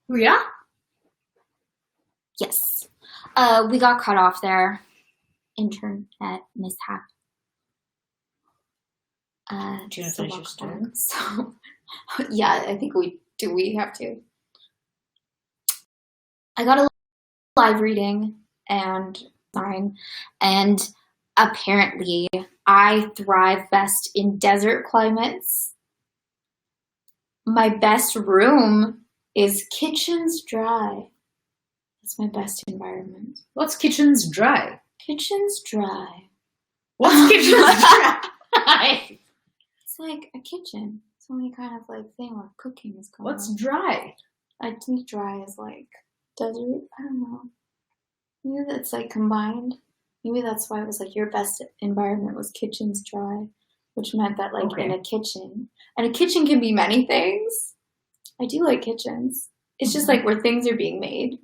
Yeah? Yes. We got cut off there. Internet mishap. Do you want to finish your story? So, yeah, I think we do. We have to. I got a live reading and sign, and apparently I thrive best in desert climates. My best room is kitchen's dry. That's my best environment. What's kitchen's dry? Kitchen's dry. What's kitchen's dry? It's like a kitchen. It's only kind of like thing where cooking is going What's on. dry? I think dry is like desert. I don't know. Maybe that's like combined. Maybe that's why it was like your best environment was kitchen's dry, which meant that like in a kitchen. And a kitchen can be many things. I do like kitchens. It's just like where things are being made.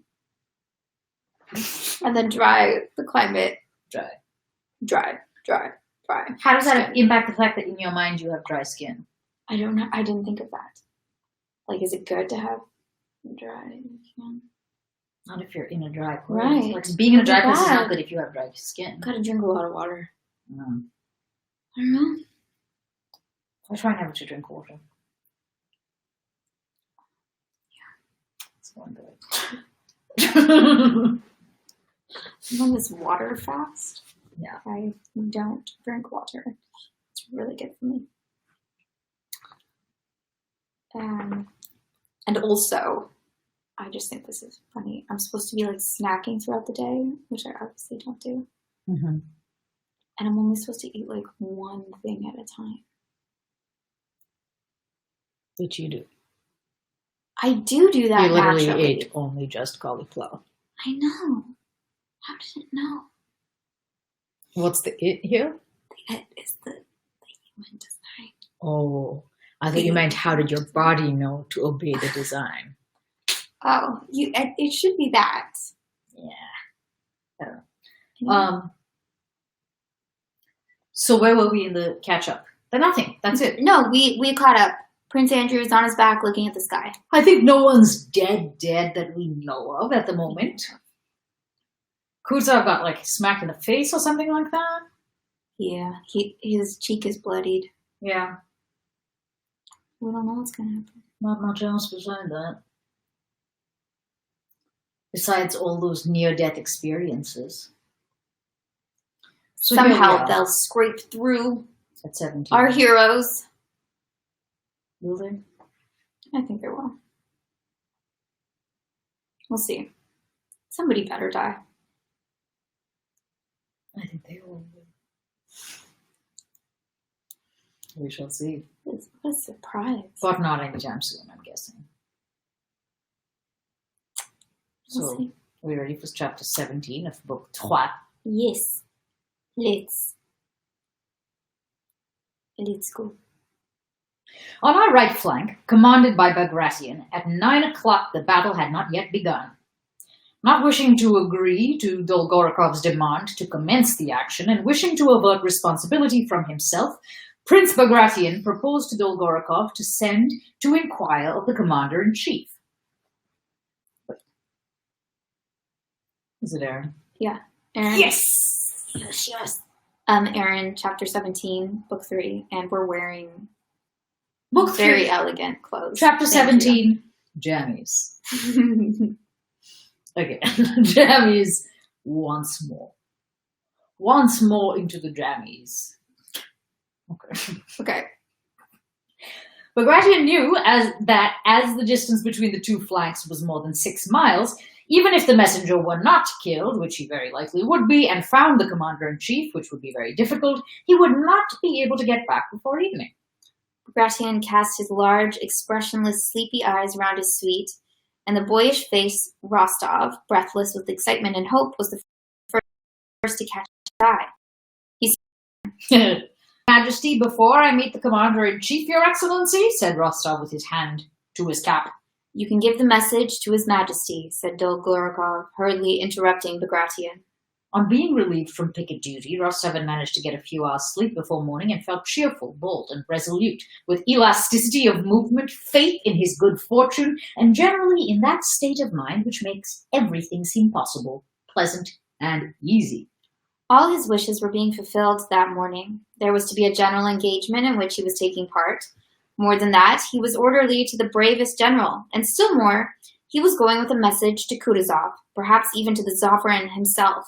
And then dry, the climate. Dry. How does that impact the fact that in your mind you have dry skin? I don't know. I didn't think of that. Like, is it good to have dry skin? Not if you're in a dry place. Right. Like, being in a dry place is not good if you have dry skin. Gotta drink a lot of water. Mm. I don't know. I try never to drink water. Yeah. It's one good. I'm on this water fast. Yeah. I don't drink water. It's really good for me. And also, I just think this is funny. I'm supposed to be like snacking throughout the day, which I obviously don't do. Mm-hmm. And I'm only supposed to eat like one thing at a time. Which you do. I do that. You literally naturally. ate only just cauliflower. I know. How did it know? What's the it here? The it is the human design. Oh, I thought you meant how did your body know to obey the design? Oh, it should be that. Yeah. I don't know. So where were we in the catch up? Nothing. That's it. No, we caught up. Prince Andrew is on his back looking at the sky. I think no one's dead that we know of at the moment. Kuza got like smacked in the face or something like that. Yeah, his cheek is bloodied. Yeah. We don't know what's gonna happen. Not much else beside that. Besides all those near-death experiences. So somehow they'll scrape through at 17. Our heroes. Will they? I think they will. We'll see. Somebody better die. I think they will. We shall see. What a surprise. But not anytime soon, I'm guessing. We'll see. We're ready for chapter 17 of book 3. Yes. Let's go. On our right flank, commanded by Bagration, at 9 o'clock the battle had not yet begun. Not wishing to agree to Dolgorukov's demand to commence the action and wishing to avert responsibility from himself, Prince Bagration proposed to Dolgorukov to send to inquire of the commander-in-chief. Is it Aaron? Yeah. Aaron. Yes! Aaron, chapter 17, book 3, and we're wearing book very 3, elegant clothes. Chapter 17, jammies. Again, jammies once more. Once more into the jammies. Okay. Bagration knew that as the distance between the two flanks was more than 6 miles, even if the messenger were not killed, which he very likely would be, and found the commander-in-chief, which would be very difficult, he would not be able to get back before evening. Bagration cast his large, expressionless, sleepy eyes round his suite, and the boyish face Rostov, breathless with excitement and hope, was the first to catch his eye. He said, Majesty, before I meet the commander-in-chief, Your Excellency, said Rostov with his hand to his cap. You can give the message to His Majesty, said Dolgorukov, hurriedly interrupting Bagration. On being relieved from picket duty, Rostov had managed to get a few hours' sleep before morning and felt cheerful, bold, and resolute, with elasticity of movement, faith in his good fortune, and generally in that state of mind which makes everything seem possible, pleasant, and easy. All his wishes were being fulfilled that morning. There was to be a general engagement in which he was taking part. More than that, he was orderly to the bravest general, and still more, he was going with a message to Kutuzov, perhaps even to the Sovereign himself.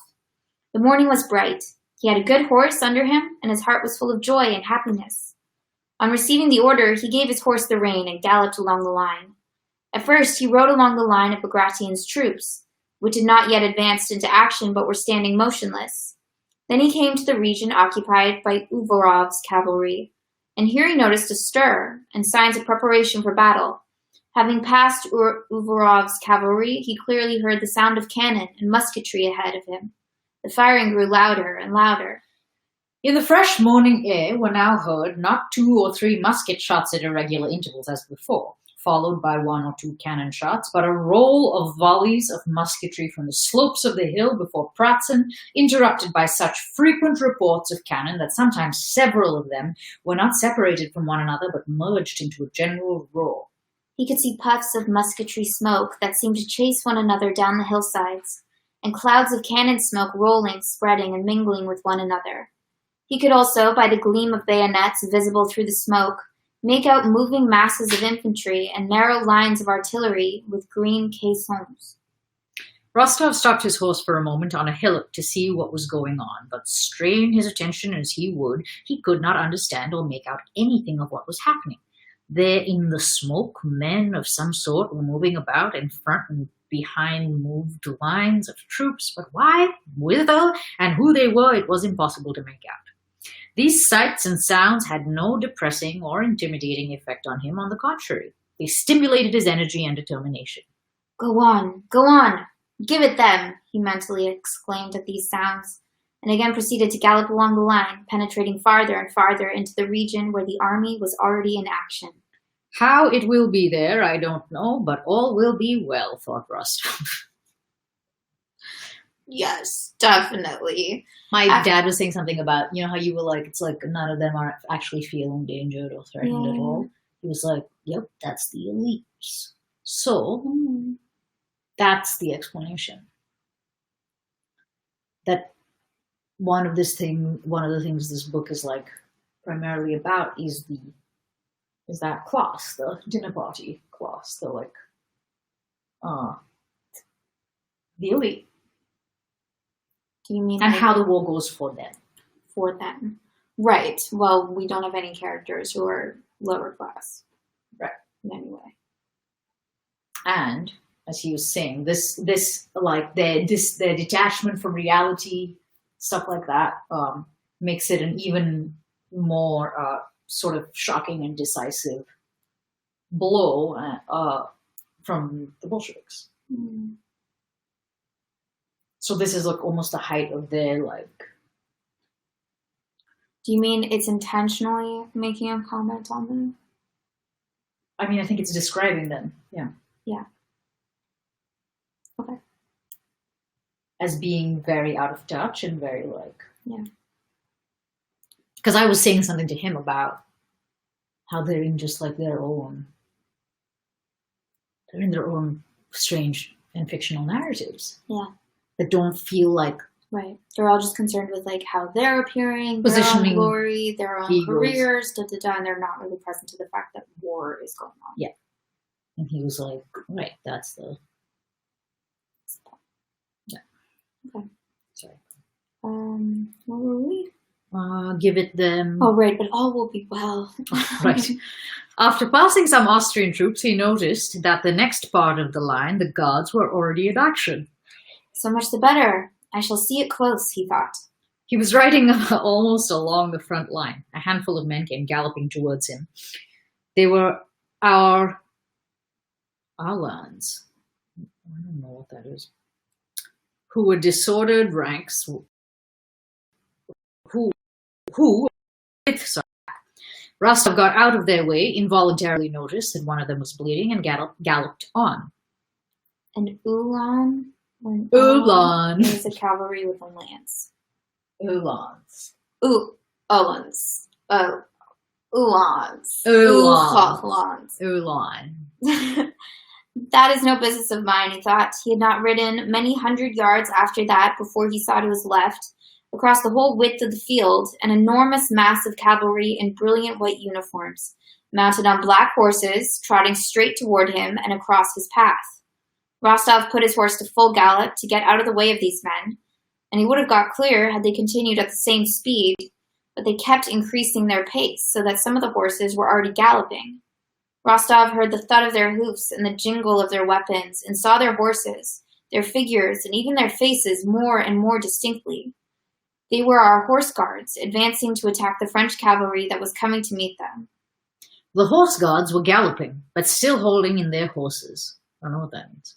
The morning was bright. He had a good horse under him, and his heart was full of joy and happiness. On receiving the order, he gave his horse the rein and galloped along the line. At first, he rode along the line of Bagration's troops, which had not yet advanced into action but were standing motionless. Then he came to the region occupied by Uvarov's cavalry, and here he noticed a stir and signs of preparation for battle. Having passed Uvarov's cavalry, he clearly heard the sound of cannon and musketry ahead of him. The firing grew louder and louder. In the fresh morning air were now heard not 2 or 3 musket shots at irregular intervals as before, followed by 1 or 2 cannon shots, but a roll of volleys of musketry from the slopes of the hill before Pratzen, interrupted by such frequent reports of cannon that sometimes several of them were not separated from one another but merged into a general roar. He could see puffs of musketry smoke that seemed to chase one another down the hillsides, and clouds of cannon smoke rolling, spreading, and mingling with one another. He could also, by the gleam of bayonets visible through the smoke, make out moving masses of infantry and narrow lines of artillery with green caissons. Rostov stopped his horse for a moment on a hillock to see what was going on, but strain his attention as he would, he could not understand or make out anything of what was happening. There in the smoke, men of some sort were moving about in front and behind moved lines of troops, but why, whither, and who they were, it was impossible to make out. These sights and sounds had no depressing or intimidating effect on him. On the contrary, they stimulated his energy and determination. Go on, give it them, he mentally exclaimed at these sounds, and again proceeded to gallop along the line, penetrating farther and farther into the region where the army was already in action. How it will be there, I don't know, but all will be well, thought Rostov. Yes, definitely. My dad was saying something about, how you were like, it's like none of them are actually feel endangered or threatened at all. He was like, yep, that's the elites. So, that's the explanation. That one of the things this book is like primarily about is that class, the dinner party class, the elite. Do you mean and how the war goes for them? For them. Right. Well, we don't have any characters who are lower class. Right. In any way. And as he was saying, their detachment from reality, stuff like that, makes it an even more sort of shocking and decisive blow from the Bolsheviks. Mm. So this is like almost the height of their like. Do you mean it's intentionally making a comment on them? I mean, I think it's describing them. Yeah. Yeah. Okay. As being very out of touch and very like. Yeah. Because I was saying something to him about how they're in just like their own strange and fictional narratives. Yeah. That don't feel like. Right. They're all just concerned with like how they're appearing, Positioning, their own glory, their own egos. careers, and they're not really present to the fact that war is going on. Yeah. And he was like, right, that's the. Yeah. Okay. Sorry. What were we? Give it them. Oh, right, but all will be well. Right. After passing some Austrian troops, he noticed that the next part of the line, the Guards, were already in action. So much the better. I shall see it close, he thought. He was riding almost along the front line. A handful of men came galloping towards him. They were our lands. I don't know what that is. Who were disordered ranks. Rostov got out of their way, involuntarily noticed that one of them was bleeding, and galloped on. And Ulan When Ulan. is a cavalry with a lance. Ulans. Ulans. Ulans. Ulans. Ulan. That is no business of mine, he thought. He had not ridden many hundred yards after that before he saw to his left, across the whole width of the field, an enormous mass of cavalry in brilliant white uniforms, mounted on black horses, trotting straight toward him and across his path. Rostov put his horse to full gallop to get out of the way of these men, and he would have got clear had they continued at the same speed, but they kept increasing their pace so that some of the horses were already galloping. Rostov heard the thud of their hoofs and the jingle of their weapons, and saw their horses, their figures, and even their faces more and more distinctly. They were our horse guards, advancing to attack the French cavalry that was coming to meet them. The horse guards were galloping, but still holding in their horses. I don't know what that means.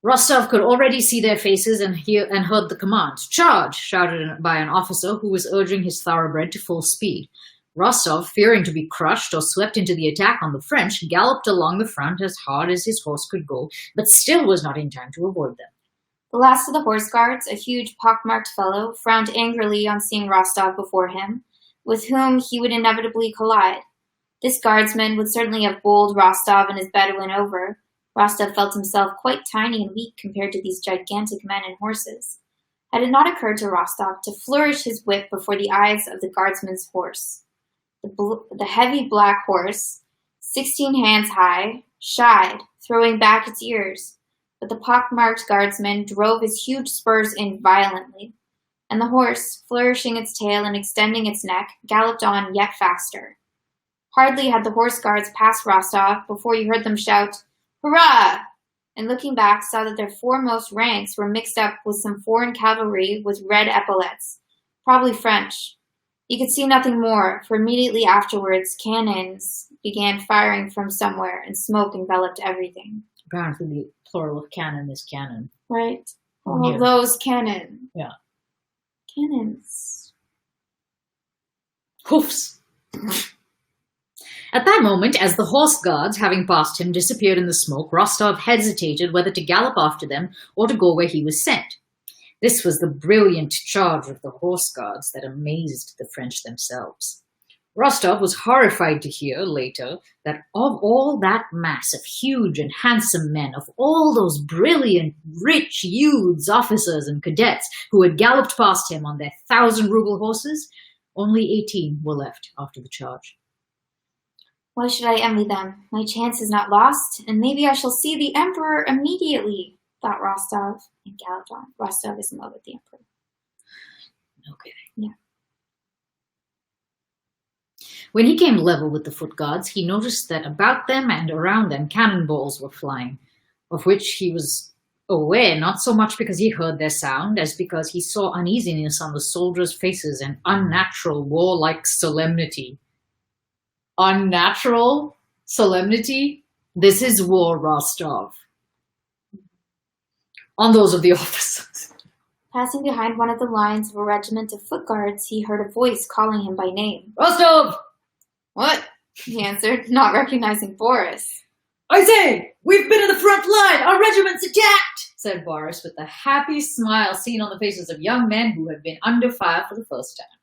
Rostov could already see their faces and heard the command. Charge! Shouted by an officer who was urging his thoroughbred to full speed. Rostov, fearing to be crushed or swept into the attack on the French, galloped along the front as hard as his horse could go, but still was not in time to avoid them. The last of the horse guards, a huge pockmarked fellow, frowned angrily on seeing Rostov before him, with whom he would inevitably collide. This guardsman would certainly have bowled Rostov and his Bedouin over. Rostov felt himself quite tiny and weak compared to these gigantic men and horses. Had it not occurred to Rostov to flourish his whip before the eyes of the guardsman's horse? The heavy black horse, 16 hands high, shied, throwing back its ears, but the pockmarked guardsman drove his huge spurs in violently, and the horse, flourishing its tail and extending its neck, galloped on yet faster. Hardly had the horse guards passed Rostov before he heard them shout, "Hurrah!" and looking back saw that their foremost ranks were mixed up with some foreign cavalry with red epaulets, probably French. He could see nothing more, for immediately afterwards cannons began firing from somewhere, and smoke enveloped everything. Apparently the plural of cannon is cannon. Right? Oh, All yeah. those cannon. Yeah. Cannons. Hoofs! At that moment, as the horse guards, having passed him, disappeared in the smoke, Rostov hesitated whether to gallop after them or to go where he was sent. This was the brilliant charge of the horse guards that amazed the French themselves. Rostov was horrified to hear later that of all that mass of huge and handsome men, of all those brilliant, rich youths, officers, and cadets who had galloped past him on their 1,000-ruble horses, only 18 were left after the charge. Why should I envy them? My chance is not lost, and maybe I shall see the Emperor immediately, thought Rostov, and galloped on. Rostov is in love with the Emperor. Okay. Yeah. When he came level with the foot guards, he noticed that about them and around them cannonballs were flying, of which he was aware not so much because he heard their sound as because he saw uneasiness on the soldiers' faces and unnatural warlike solemnity. Unnatural solemnity? This is war, Rostov. On those of the officers. Passing behind one of the lines of a regiment of foot guards, he heard a voice calling him by name. Rostov! What? He answered, not recognizing Boris. I say, we've been in the front line. Our regiment's attacked, said Boris with the happy smile seen on the faces of young men who had been under fire for the first time.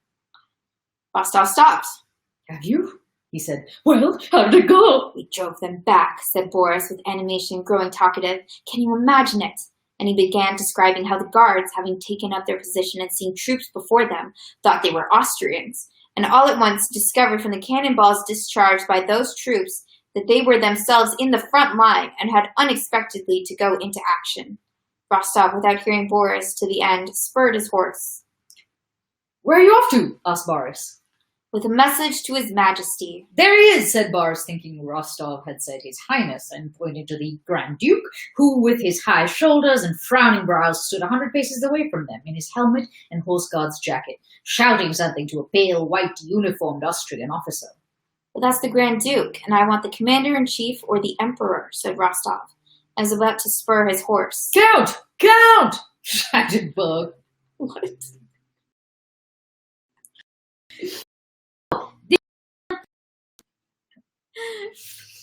Rostov stopped. Have you? He said. Well, how did it go? We drove them back, said Boris with animation growing talkative. Can you imagine it? And he began describing how the guards, having taken up their position and seen troops before them, thought they were Austrians, and all at once discovered from the cannonballs discharged by those troops that they were themselves in the front line and had unexpectedly to go into action. Rostov, without hearing Boris to the end, spurred his horse. Where are you off to? Asked Boris. With a message to His Majesty. There he is, said Boris, thinking Rostov had said His Highness, and pointing to the Grand Duke, who, with his high shoulders and frowning brows, stood 100 paces away from them, in his helmet and horse guard's jacket, shouting something to a pale, white, uniformed Austrian officer. But that's the Grand Duke, and I want the Commander-in-Chief or the Emperor, said Rostov, and was about to spur his horse. Count! Count! Shouted Berg. What?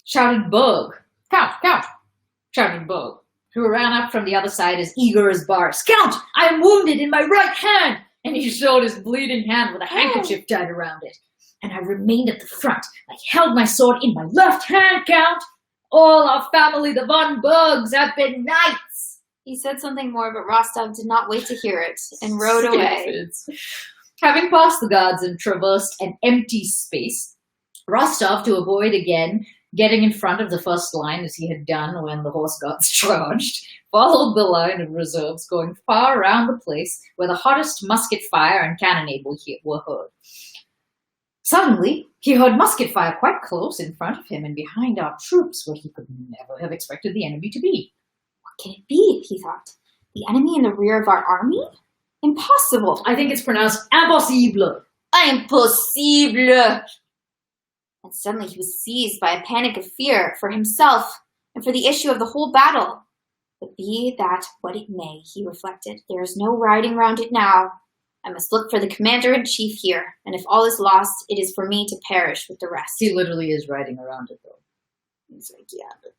Shouted Berg. Count! Count! Shouted Berg. who ran up from the other side as eager as bars. "Count, I am wounded in my right hand!" And he showed his bleeding hand with a handkerchief tied around it. "And I remained at the front. I held my sword in my left hand, Count. All our family, the Von Bergs, have been knights." He said something more, but Rostov did not wait to hear it and rode away. Having passed the guards and traversed an empty space, Rostov, to avoid again getting in front of the first line as he had done when the horse guards charged, followed the line of reserves, going far around the place where the hottest musket fire and cannonade were heard. Suddenly, he heard musket fire quite close in front of him and behind our troops, where he could never have expected the enemy to be. What can it be? He thought. The enemy in the rear of our army? Impossible. I think it's pronounced impossible. Impossible. And suddenly he was seized by a panic of fear for himself and for the issue of the whole battle. But be that what it may, he reflected, there is no riding round it now. I must look for the commander-in-chief here, and if all is lost, it is for me to perish with the rest. He literally is riding around it, though. He's like, yeah, but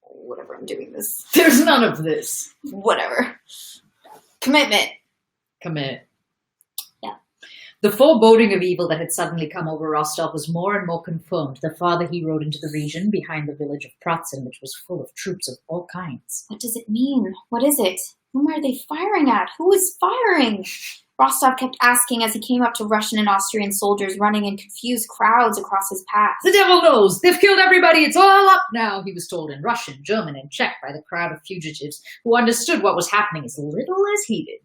whatever, I'm doing this. There's none of this. Whatever. Commitment. Commit. Yeah. The foreboding of evil that had suddenly come over Rostov was more and more confirmed the farther he rode into the region behind the village of Pratzen, which was full of troops of all kinds. What does it mean? What is it? Whom are they firing at? Who is firing? Rostov kept asking as he came up to Russian and Austrian soldiers running in confused crowds across his path. "The devil knows! They've killed everybody! It's all up now!" he was told in Russian, German, and Czech by the crowd of fugitives who understood what was happening as little as he did.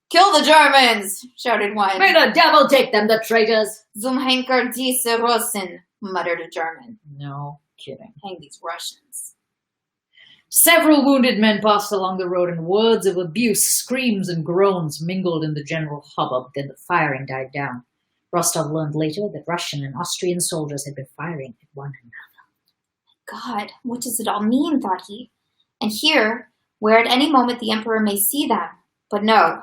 "Kill the Germans!" shouted one. "May the devil take them, the traitors!" "Zum Henker diese Russen," muttered a German. No kidding. Hang these Russians. Several wounded men passed along the road, and words of abuse, screams, and groans mingled in the general hubbub. Then the firing died down. Rostov learned later that Russian and Austrian soldiers had been firing at one another. God, what does it all mean, thought he. And here, where at any moment the emperor may see them. But no,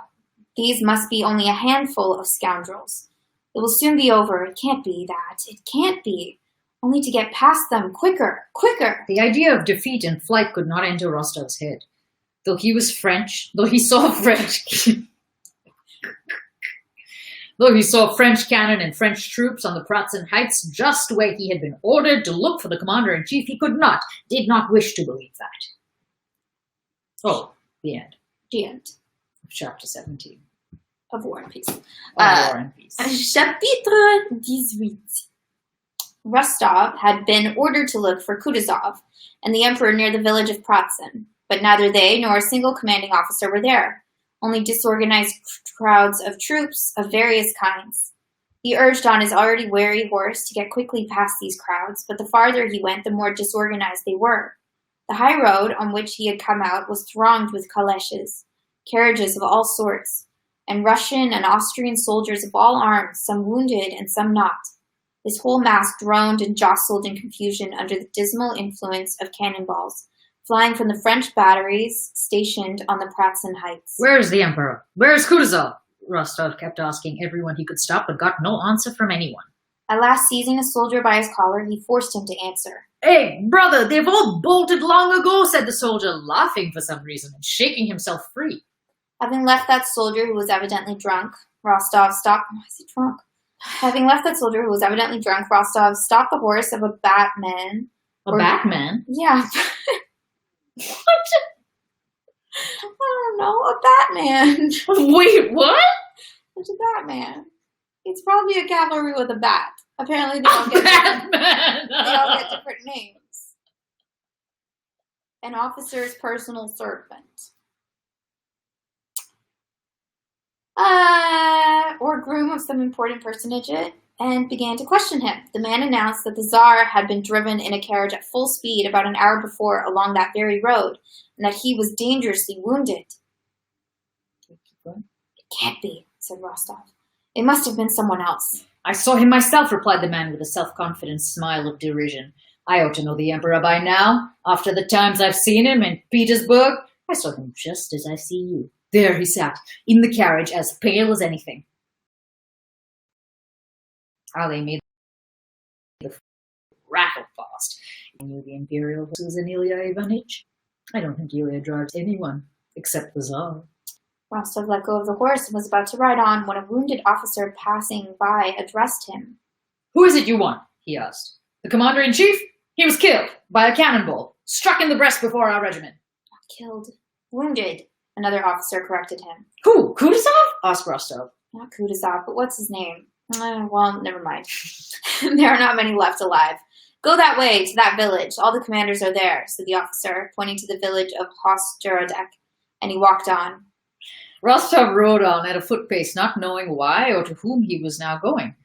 these must be only a handful of scoundrels. It will soon be over. It can't be that. It can't be. Only to get past them, quicker, quicker. The idea of defeat and flight could not enter Rostov's head. Though he was French, though he saw French cannon and French troops on the Pratzen Heights just where he had been ordered to look for the commander-in-chief, he did not wish to believe that. Oh, the end. The end. Of chapter 17. Of War and Peace. War and Peace. Chapitre 18. Rostov had been ordered to look for Kutuzov and the emperor near the village of Pratzen, but neither they nor a single commanding officer were there, only disorganized crowds of troops of various kinds. He urged on his already wary horse to get quickly past these crowds, but the farther he went, the more disorganized they were. The high road on which he had come out was thronged with calèches, carriages of all sorts, and Russian and Austrian soldiers of all arms, some wounded and some not. This whole mass droned and jostled in confusion under the dismal influence of cannonballs, flying from the French batteries stationed on the Pratzen Heights. "Where is the emperor? Where is Kutuzov?" Rostov kept asking everyone he could stop, but got no answer from anyone. At last, seizing a soldier by his collar, he forced him to answer. "Hey, brother, they've all bolted long ago," said the soldier, laughing for some reason and shaking himself free. Having left that soldier who was evidently drunk, Rostov stopped... Why is he drunk? Having left that soldier who was evidently drunk, Rostov stopped the horse of a batman. Batman? Yeah. What? I don't know. A batman. Wait, what? It's a batman. It's probably a cavalry with a bat. Apparently they all get Batman. They all get different names. An officer's personal servant. Or groom of some important personage, and began to question him. The man announced that the Tsar had been driven in a carriage at full speed about an hour before along that very road, and that he was dangerously wounded. It can't be, said Rostov. It must have been someone else. "I saw him myself," replied the man with a self-confident smile of derision. "I ought to know the emperor by now. After the times I've seen him in Petersburg, I saw him just as I see you. There he sat, in the carriage, as pale as anything." Ali made the rattle fast. "You knew the imperial Susan Ilya Ivanich?" I don't think Yulia drives anyone, except the Tsar. Rostov let go of the horse and was about to ride on when a wounded officer passing by addressed him. Who is it you want? He asked. The commander-in-chief? He was killed by a cannonball, struck in the breast before our regiment. Not killed. Wounded, another officer corrected him. Who? Kutuzov? Asked Rostov. Not Kutuzov, but what's his name? Well, never mind. There are not many left alive. Go that way, to that village. All the commanders are there, said the officer, pointing to the village of Hosjerodek, and he walked on. Rostov rode on at a foot pace, not knowing why or to whom he was now going.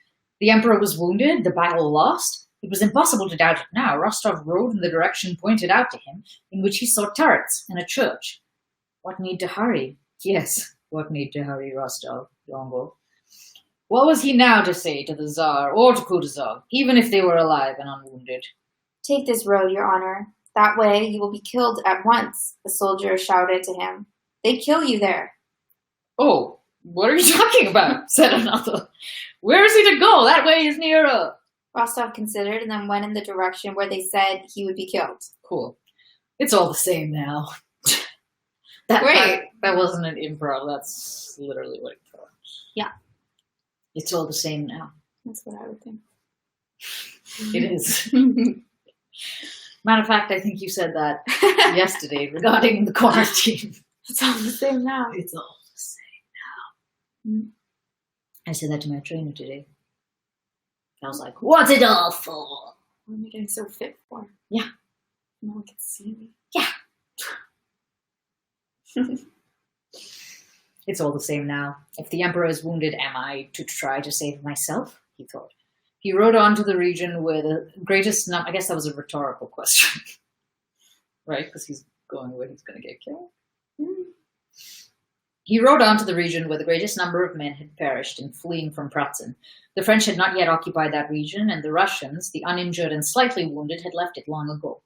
The emperor was wounded, the battle lost. It was impossible to doubt it now. Rostov rode in the direction pointed out to him, in which he saw turrets and a church. What need to hurry? Yes, what need to hurry, Rostov, Longo. What was he now to say to the Tsar or to Kutuzov, even if they were alive and unwounded? Take this road, your honor. That way you will be killed at once, the soldier shouted to him. They kill you there. Oh, what are you talking about? Said another. Where is he to go? That way is nearer. Rostov considered and then went in the direction where they said he would be killed. Cool. It's all the same now. Great. That wasn't an improv. That's literally what it was. Yeah. It's all the same now. That's what I would think. It is. Matter of fact, I think you said that yesterday regarding the quarantine. It's all the same now. It's all the same now. I said that to my trainer today. I was like, what's it all for? What am I getting so fit for? Yeah. No one can see me. Yeah. It's all the same now. If the emperor is wounded, am I to try to save myself? He thought. He rode on to the region where the greatest number... I guess that was a rhetorical question. Right? Because he's going where he's going to get killed. He rode on to the region where the greatest number of men had perished in fleeing from Pratzen. The French had not yet occupied that region, and the Russians, the uninjured and slightly wounded, had left it long ago.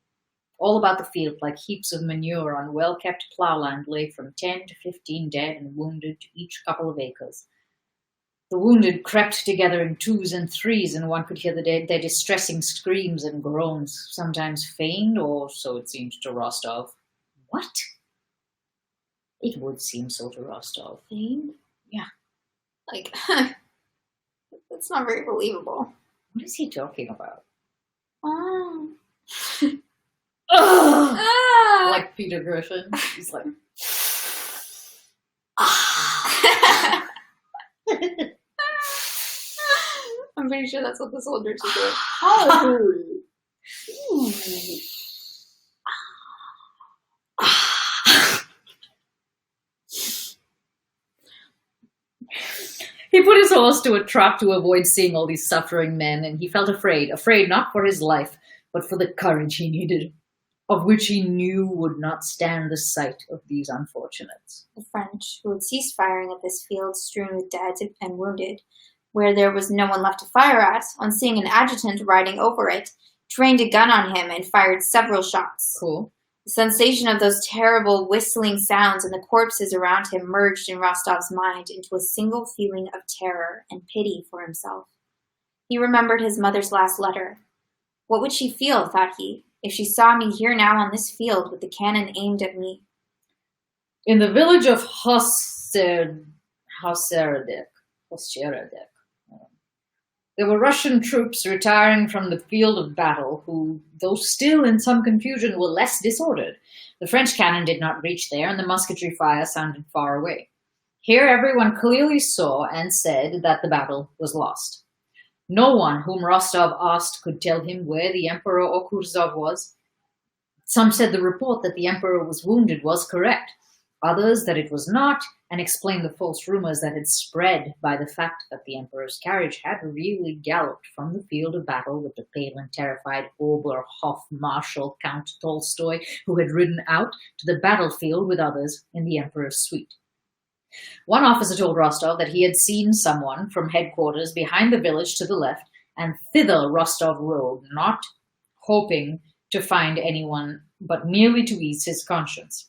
All about the field, like heaps of manure on well-kept ploughland, lay from 10 to 15 dead and wounded to each couple of acres. The wounded crept together in twos and threes, and one could hear their distressing screams and groans, sometimes feigned, or so it seemed to Rostov. What? It would seem so to Rostov. Feigned? Yeah. Like, that's not very believable. What is he talking about? Oh. Like Peter Griffin. He's like, I'm pretty sure that's what the soldiers are doing. He put his horse to a trot to avoid seeing all these suffering men, and he felt afraid not for his life, but for the courage he needed, of which he knew would not stand the sight of these unfortunates. The French, who had ceased firing at this field strewn with dead and wounded, where there was no one left to fire at, on seeing an adjutant riding over it, trained a gun on him and fired several shots. Cool. The sensation of those terrible whistling sounds and the corpses around him merged in Rostov's mind into a single feeling of terror and pity for himself. He remembered his mother's last letter. What would she feel, thought he, if she saw me here now on this field with the cannon aimed at me? In the village of Hosjerodek, there were Russian troops retiring from the field of battle who, though still in some confusion, were less disordered. The French cannon did not reach there, and the musketry fire sounded far away. Here everyone clearly saw and said that the battle was lost. No one whom Rostov asked could tell him where the emperor or Kutuzov was. Some said the report that the emperor was wounded was correct, others that it was not, and explained the false rumors that had spread by the fact that the emperor's carriage had really galloped from the field of battle with the pale and terrified Oberhof-Marshal Count Tolstoy, who had ridden out to the battlefield with others in the emperor's suite. One officer told Rostov that he had seen someone from headquarters behind the village to the left, and thither Rostov rode, not hoping to find anyone, but merely to ease his conscience.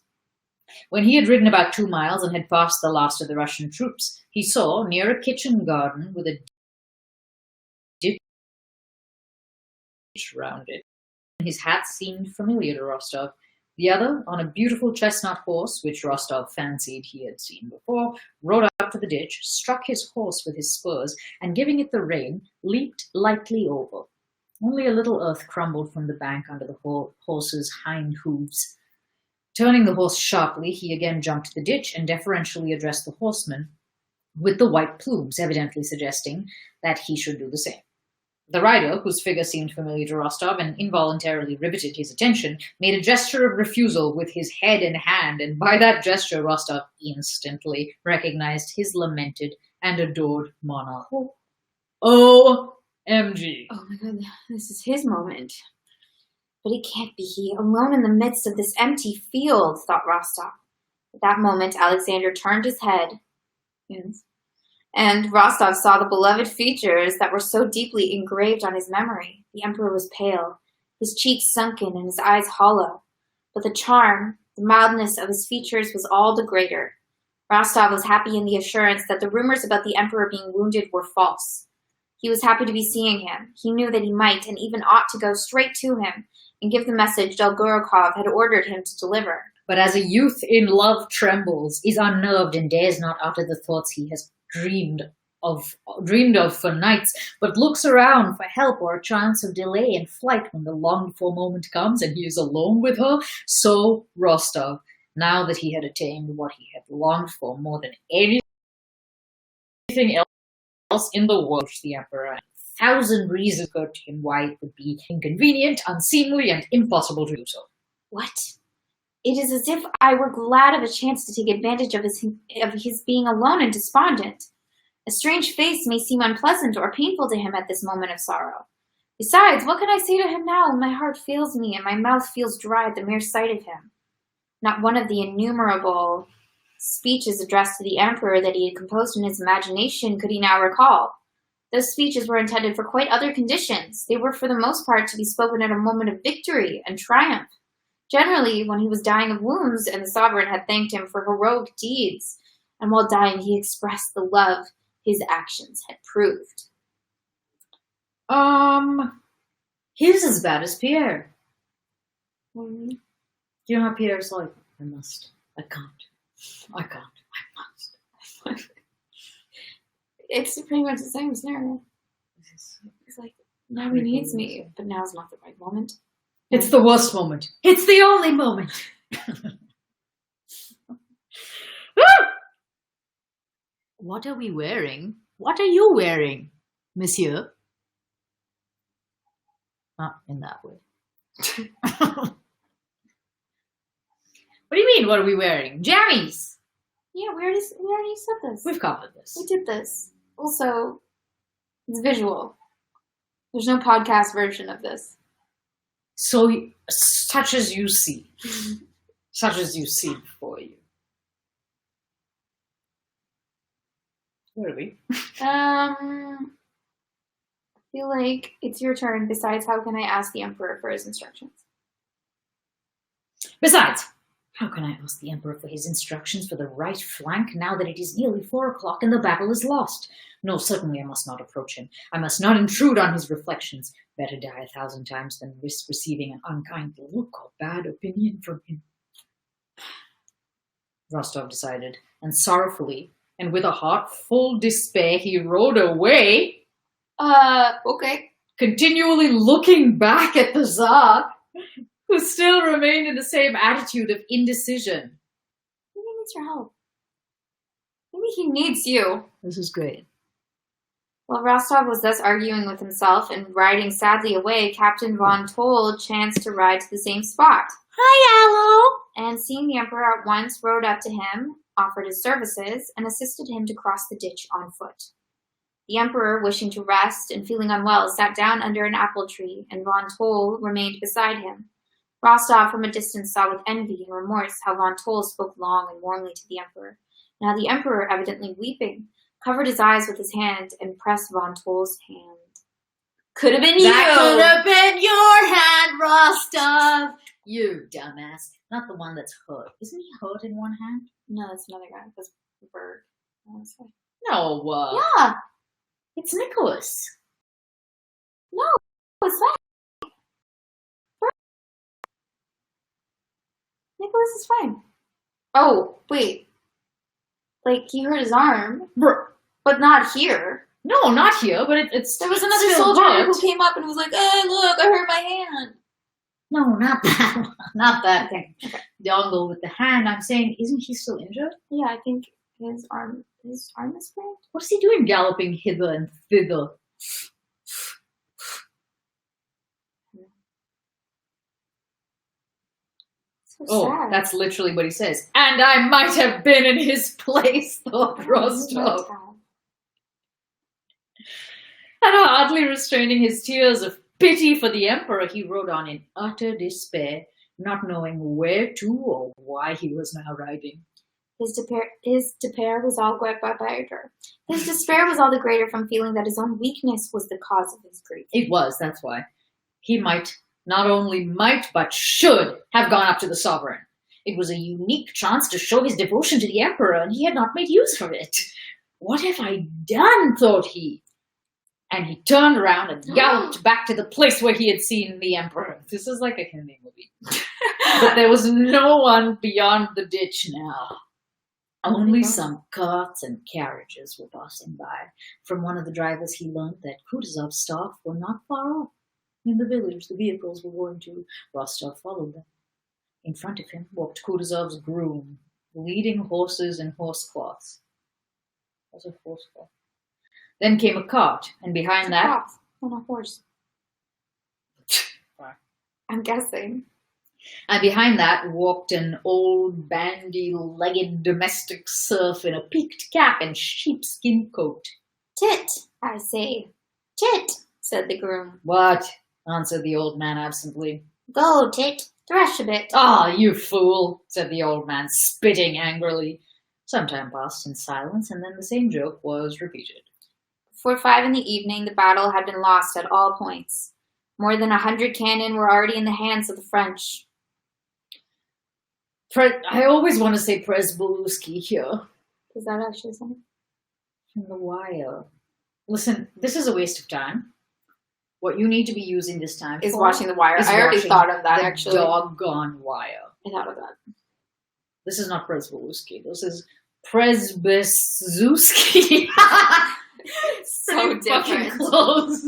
When he had ridden about 2 miles and had passed the last of the Russian troops, he saw, near a kitchen garden with a ditch round it, his hat seemed familiar to Rostov. The other, on a beautiful chestnut horse, which Rostov fancied he had seen before, rode up to the ditch, struck his horse with his spurs, and giving it the rein, leaped lightly over. Only a little earth crumbled from the bank under the horse's hind hooves. Turning the horse sharply, he again jumped the ditch and deferentially addressed the horseman with the white plumes, evidently suggesting that he should do the same. The rider, whose figure seemed familiar to Rostov and involuntarily riveted his attention, made a gesture of refusal with his head and hand, and by that gesture Rostov instantly recognized his lamented and adored monarch. O.M.G. Oh my god, this is his moment. But it can't be he, alone in the midst of this empty field, thought Rostov. At that moment, Alexander turned his head, and Rostov saw the beloved features that were so deeply engraved on his memory. The emperor was pale, his cheeks sunken and his eyes hollow. But the charm, the mildness of his features was all the greater. Rostov was happy in the assurance that the rumors about the emperor being wounded were false. He was happy to be seeing him. He knew that he might and even ought to go straight to him and give the message Dolgorukov had ordered him to deliver. But as a youth in love trembles, is unnerved and dares not utter the thoughts he has dreamed of for nights, but looks around for help or a chance of delay in flight when the longed-for moment comes and he is alone with her, so Rostov, now that he had attained what he had longed for more than anything else in the world, the emperor had 1,000 reasons occurred to him why it would be inconvenient, unseemly, and impossible to do so. What? It is as if I were glad of a chance to take advantage of his being alone and despondent. A strange face may seem unpleasant or painful to him at this moment of sorrow. Besides, what can I say to him now when my heart fails me and my mouth feels dry at the mere sight of him? Not one of the innumerable speeches addressed to the emperor that he had composed in his imagination could he now recall. Those speeches were intended for quite other conditions. They were for the most part to be spoken at a moment of victory and triumph. Generally, when he was dying of wounds and the sovereign had thanked him for heroic deeds, and while dying he expressed the love his actions had proved. He's as bad as Pierre. Mm-hmm. You know how Pierre's like, I can't, I must. It's pretty much the same scenario. It's like, now he needs me, but now's not the right moment. It's the worst moment. It's the only moment. What are we wearing? What are you wearing, monsieur? Not in that way. What do you mean, what are we wearing? Jammies! Yeah, we already said this. We've covered this. We did this. Also, it's visual. There's no podcast version of this. So, such as you see. Such as you see before you. Where are we? I feel like it's your turn. Besides, how can I ask the emperor for his instructions? Besides, how can I ask the emperor for his instructions for the right flank now that it is nearly 4 o'clock and the battle is lost? No, certainly I must not approach him. I must not intrude on his reflections. Better die 1,000 times than risk receiving an unkind look or bad opinion from him. Rostov decided, and sorrowfully, and with a heart full despair, he rode away. Okay. Continually looking back at the Tsar, who still remained in the same attitude of indecision. Maybe he needs your help. Maybe he needs you. This is great. While Rostov was thus arguing with himself and riding sadly away, Captain Von Toll chanced to ride to the same spot. Hi, Allo! And seeing the emperor at once, rode up to him, offered his services, and assisted him to cross the ditch on foot. The emperor, wishing to rest and feeling unwell, sat down under an apple tree, and Von Toll remained beside him. Rostov from a distance saw with envy and remorse how Von Toll spoke long and warmly to the emperor. Now the emperor, evidently weeping, covered his eyes with his hand and pressed Von Toll's hand. Could have been That you! could have been your hand, Rostov! You dumbass. Not the one that's hurt. Isn't he hurt in one hand? No, that's another guy. That's Berg, honestly. No. Yeah! It's Nicholas. No, it's that. Nicholas is fine. Oh, wait. Like, he hurt his arm, but not here. No, not here, but it's There was another soldier who came up and was like, "Oh, look, I hurt my hand." No, not that one. Not that Okay. the uncle with the hand. I'm saying, isn't he still injured? Yeah, I think his arm is sprained. What's he doing galloping hither and thither? So sad. That's literally what he says. And I might have been in his place, thought Rostov. And hardly restraining his tears of pity for the emperor, he rode on in utter despair, not knowing where to or why he was now riding. His despair was all His despair was all the greater from feeling that his own weakness was the cause of his grief. It was, that's why. He not only might, but should have gone up to the sovereign. It was a unique chance to show his devotion to the emperor, and he had not made use of it. What have I done, thought he. And he turned around and galloped back to the place where he had seen the emperor. This is like a Hindi movie. But there was no one beyond the ditch now. Only some carts and carriages were passing by. From one of the drivers he learned that Kutuzov's staff were not far off. In the village the vehicles were going to. Rostov followed them. In front of him walked Kutuzov's groom, leading horses and horse cloths. What's a horse cloth? Then came a cart, and behind that... cloth on a horse. I'm guessing. And behind that walked an old bandy-legged domestic serf in a peaked cap and sheepskin coat. "Tit, I say. Tit," said the groom. "What?" answered the old man absently. "Go, Tit, thresh a bit." "Ah, you fool," said the old man, spitting angrily. Some time passed in silence, and then the same joke was repeated. Before 5 in the evening, the battle had been lost at all points. More than 100 cannon were already in the hands of the French. I always want to say Presbolewski here. Is that actually something? From The Wire. Listen, this is a waste of time. What you need to be using this time is watching The Wire. I already thought of that, actually. Doggone Wire. I thought of that. This is not Presbolewski. This is Presbezuski. So different. Close.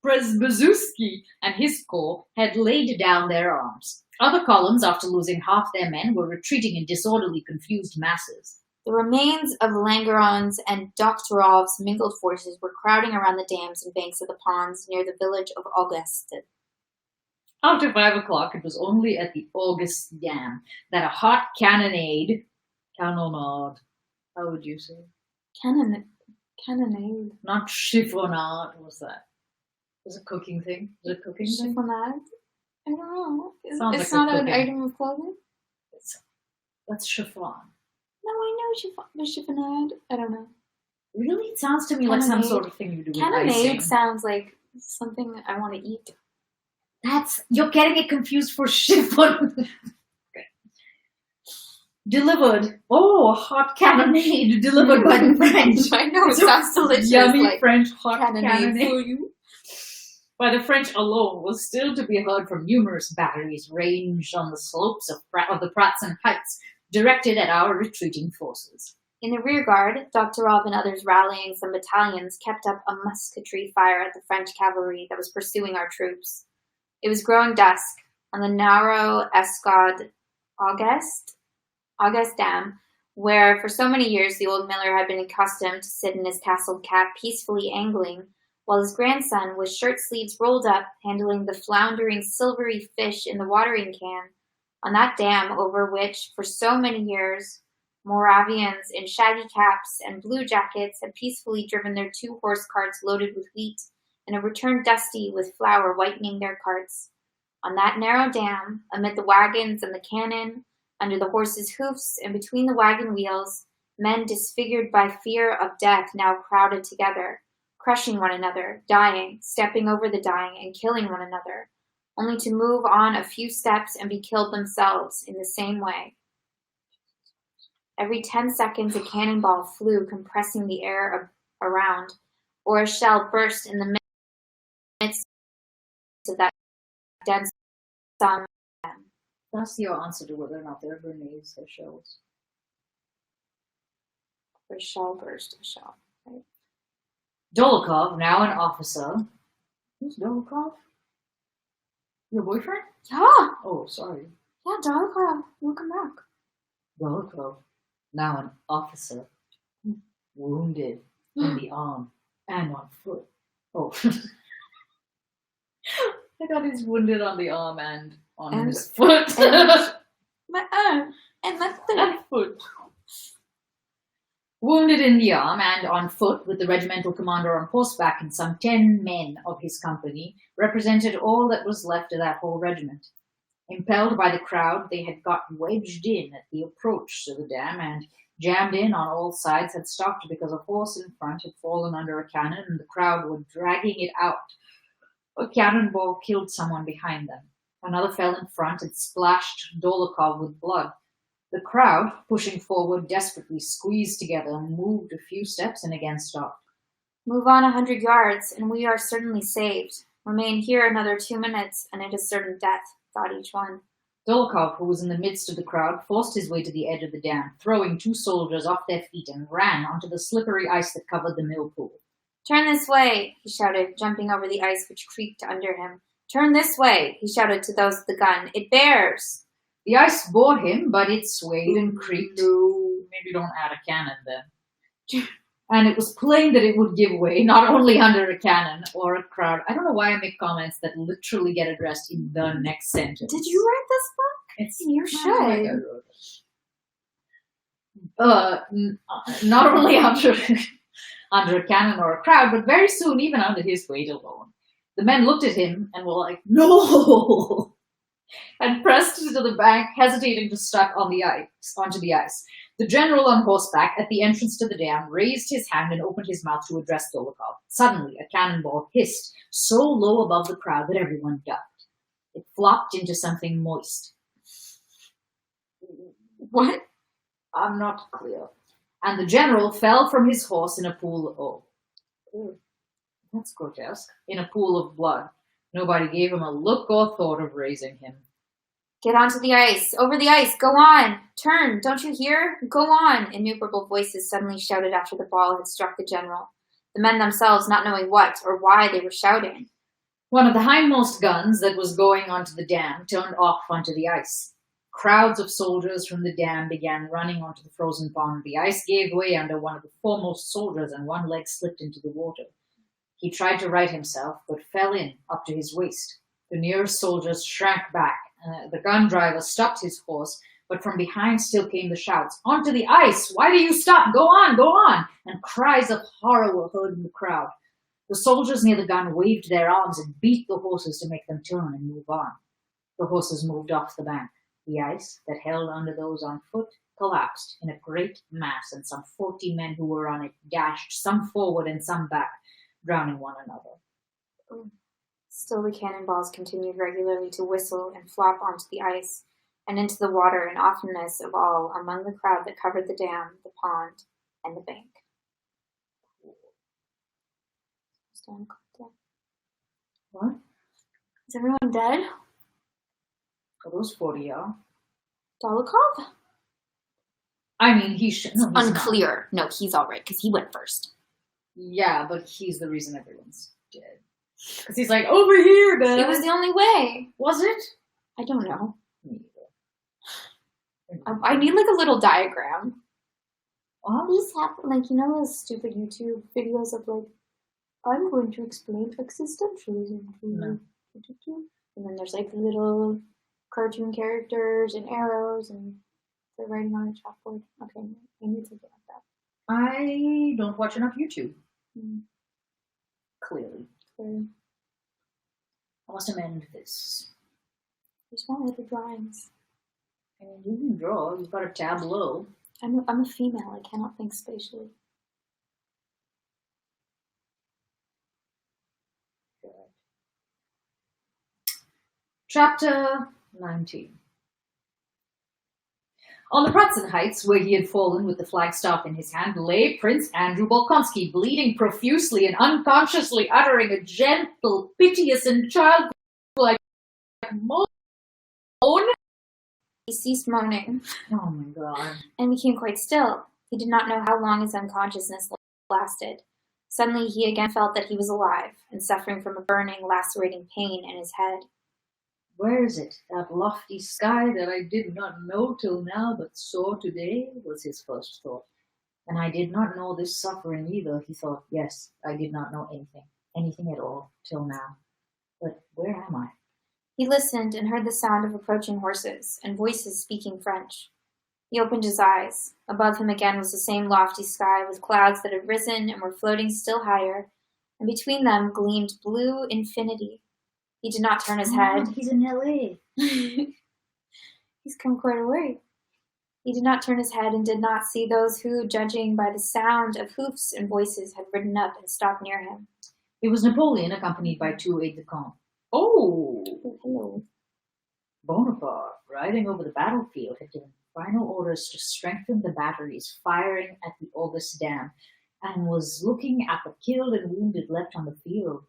Presbezuski and his corps had laid down their arms. Other columns, after losing half their men, were retreating in disorderly, confused masses. The remains of Langeron's and Doktorov's mingled forces were crowding around the dams and banks of the ponds near the village of August. After 5 o'clock, it was only at the August Dam that a hot cannonade, how would you say? Cannonade. Not chiffonade, what's that? Is it a cooking thing? Is it a cooking thing? Chiffonade? I don't know. It's like not an item of clothing? That's chiffon. No, I know chiffonade. I don't know. Really? It sounds to me like some sort of thing you do with Cannonade icing. sounds like something I want to eat. You're getting it confused for chiffon. Okay. Delivered. Oh, a hot cannonade delivered by the French. I know, it sounds delicious. Yummy like French hot cannonade for you. By the French alone was still to be heard from numerous batteries ranged on the slopes of the Pratzen Heights, directed at our retreating forces. In the rear guard, Doktorov and others rallying some battalions kept up a musketry fire at the French cavalry that was pursuing our troops. It was growing dusk. On the narrow Escad August Dam, where for so many years the old miller had been accustomed to sit in his tasseled cap peacefully angling, while his grandson, with shirt sleeves rolled up, handling the floundering silvery fish in the watering can, on that dam over which, for so many years, Moravians in shaggy caps and blue jackets had peacefully driven their 2 horse carts loaded with wheat, and had returned dusty with flour whitening their carts. On that narrow dam, amid the wagons and the cannon, under the horses' hoofs and between the wagon wheels, men disfigured by fear of death now crowded together, crushing one another, dying, stepping over the dying, and killing one another, only to move on a few steps and be killed themselves in the same way. Every 10 seconds a cannonball flew, compressing the air around, or a shell burst in the midst of that dense sun. That's your answer to whether or not they're grenades or shells. A shell burst, a shell. Right? Dolokhov, now an officer. Who's Dolokhov? Your boyfriend? Yeah. Oh, sorry. Yeah, Dolokhov. Welcome back. Dolokhov, now an officer. Wounded in the arm and on foot. Oh. I thought he's wounded on the arm and on his foot. My arm and my foot. Wounded in the arm and on foot, with the regimental commander on horseback and some 10 men of his company, represented all that was left of that whole regiment. Impelled by the crowd, they had got wedged in at the approach to the dam and, jammed in on all sides, had stopped because a horse in front had fallen under a cannon and the crowd were dragging it out. A cannonball killed someone behind them. Another fell in front and splashed Dolokhov with blood. The crowd, pushing forward desperately, squeezed together, moved a few steps, and again stopped. Move on 100 yards, and we are certainly saved. Remain here another 2 minutes, and it is certain death, thought each one. Dolokhov, who was in the midst of the crowd, forced his way to the edge of the dam, throwing 2 soldiers off their feet, and ran onto the slippery ice that covered the mill pool. Turn this way, he shouted, jumping over the ice which creaked under him. Turn this way, he shouted to those at the gun. It bears. The ice bore him, but it swayed and creaked. Maybe don't add a cannon then. And it was plain that it would give way, not only under a cannon or a crowd. I don't know why I make comments that literally get addressed in the next sentence. Did you write this book? You should. Not only under a cannon or a crowd, but very soon even under his weight alone. The men looked at him and were like, "No!" and pressed to the bank, hesitating to step onto the ice. The general on horseback at the entrance to the dam raised his hand and opened his mouth to address Dolokhov. Suddenly, a cannonball hissed so low above the crowd that everyone ducked. It flopped into something moist. What? I'm not clear. And the general fell from his horse in a pool that's grotesque. In a pool of blood. Nobody gave him a look or thought of raising him. Get onto the ice. Over the ice. Go on. Turn. Don't you hear? Go on. Innumerable voices suddenly shouted after the ball had struck the general. The men themselves not knowing what or why they were shouting. One of the hindmost guns that was going onto the dam turned off onto the ice. Crowds of soldiers from the dam began running onto the frozen pond. The ice gave way under one of the foremost soldiers and one leg slipped into the water. He tried to right himself, but fell in up to his waist. The nearest soldiers shrank back. The gun driver stopped his horse, but from behind still came the shouts, "Onto the ice! Why do you stop? Go on, go on!" And cries of horror were heard in the crowd. The soldiers near the gun waved their arms and beat the horses to make them turn and move on. The horses moved off the bank. The ice that held under those on foot collapsed in a great mass, and some 40 men who were on it dashed, some forward and some back, drowning one another. Still the cannonballs continued regularly to whistle and flop onto the ice and into the water, and oftenest of all among the crowd that covered the dam, the pond, and the bank. What? Is everyone dead? Are those 40 are? Dolokhov? I mean, he should. No, he's unclear. Not. No, he's all right because he went first. Yeah, but he's the reason everyone's dead. Because he's like, over here, man. It was the only way. Was it? I don't know. Me either. I need like a little diagram. What? These happen, like, you know those stupid YouTube videos of like, I'm going to explain existentialism to you. And then there's like little cartoon characters and arrows and they're writing on a chalkboard. Okay, I need something like that. I don't watch enough YouTube. Clearly. I must amend this. There's more little drawings. I mean, you can draw. You've got a tableau. I'm a female. I cannot think spatially. Chapter 19. On the Pratzen Heights, where he had fallen with the flagstaff in his hand, lay Prince Andrew Bolkonsky, bleeding profusely and unconsciously uttering a gentle, piteous, and childlike moan He ceased moaning Oh my god. and became quite still. He did not know how long his unconsciousness lasted. Suddenly he again felt that he was alive and suffering from a burning, lacerating pain in his head. Where is it? That lofty sky that I did not know till now, but saw today, was his first thought. And I did not know this suffering either, he thought. Yes, I did not know anything at all, till now. But where am I? He listened and heard the sound of approaching horses and voices speaking French. He opened his eyes. Above him again was the same lofty sky with clouds that had risen and were floating still higher, and between them gleamed blue infinity. He did not turn his head. He's in L.A. He's come quite a way. He did not turn his head and did not see those who, judging by the sound of hoofs and voices, had ridden up and stopped near him. It was Napoleon, accompanied by 2 aides-de-camp. Oh! Hello. Bonaparte, riding over the battlefield, had given final orders to strengthen the batteries firing at the August Dam, and was looking at the killed and wounded left on the field.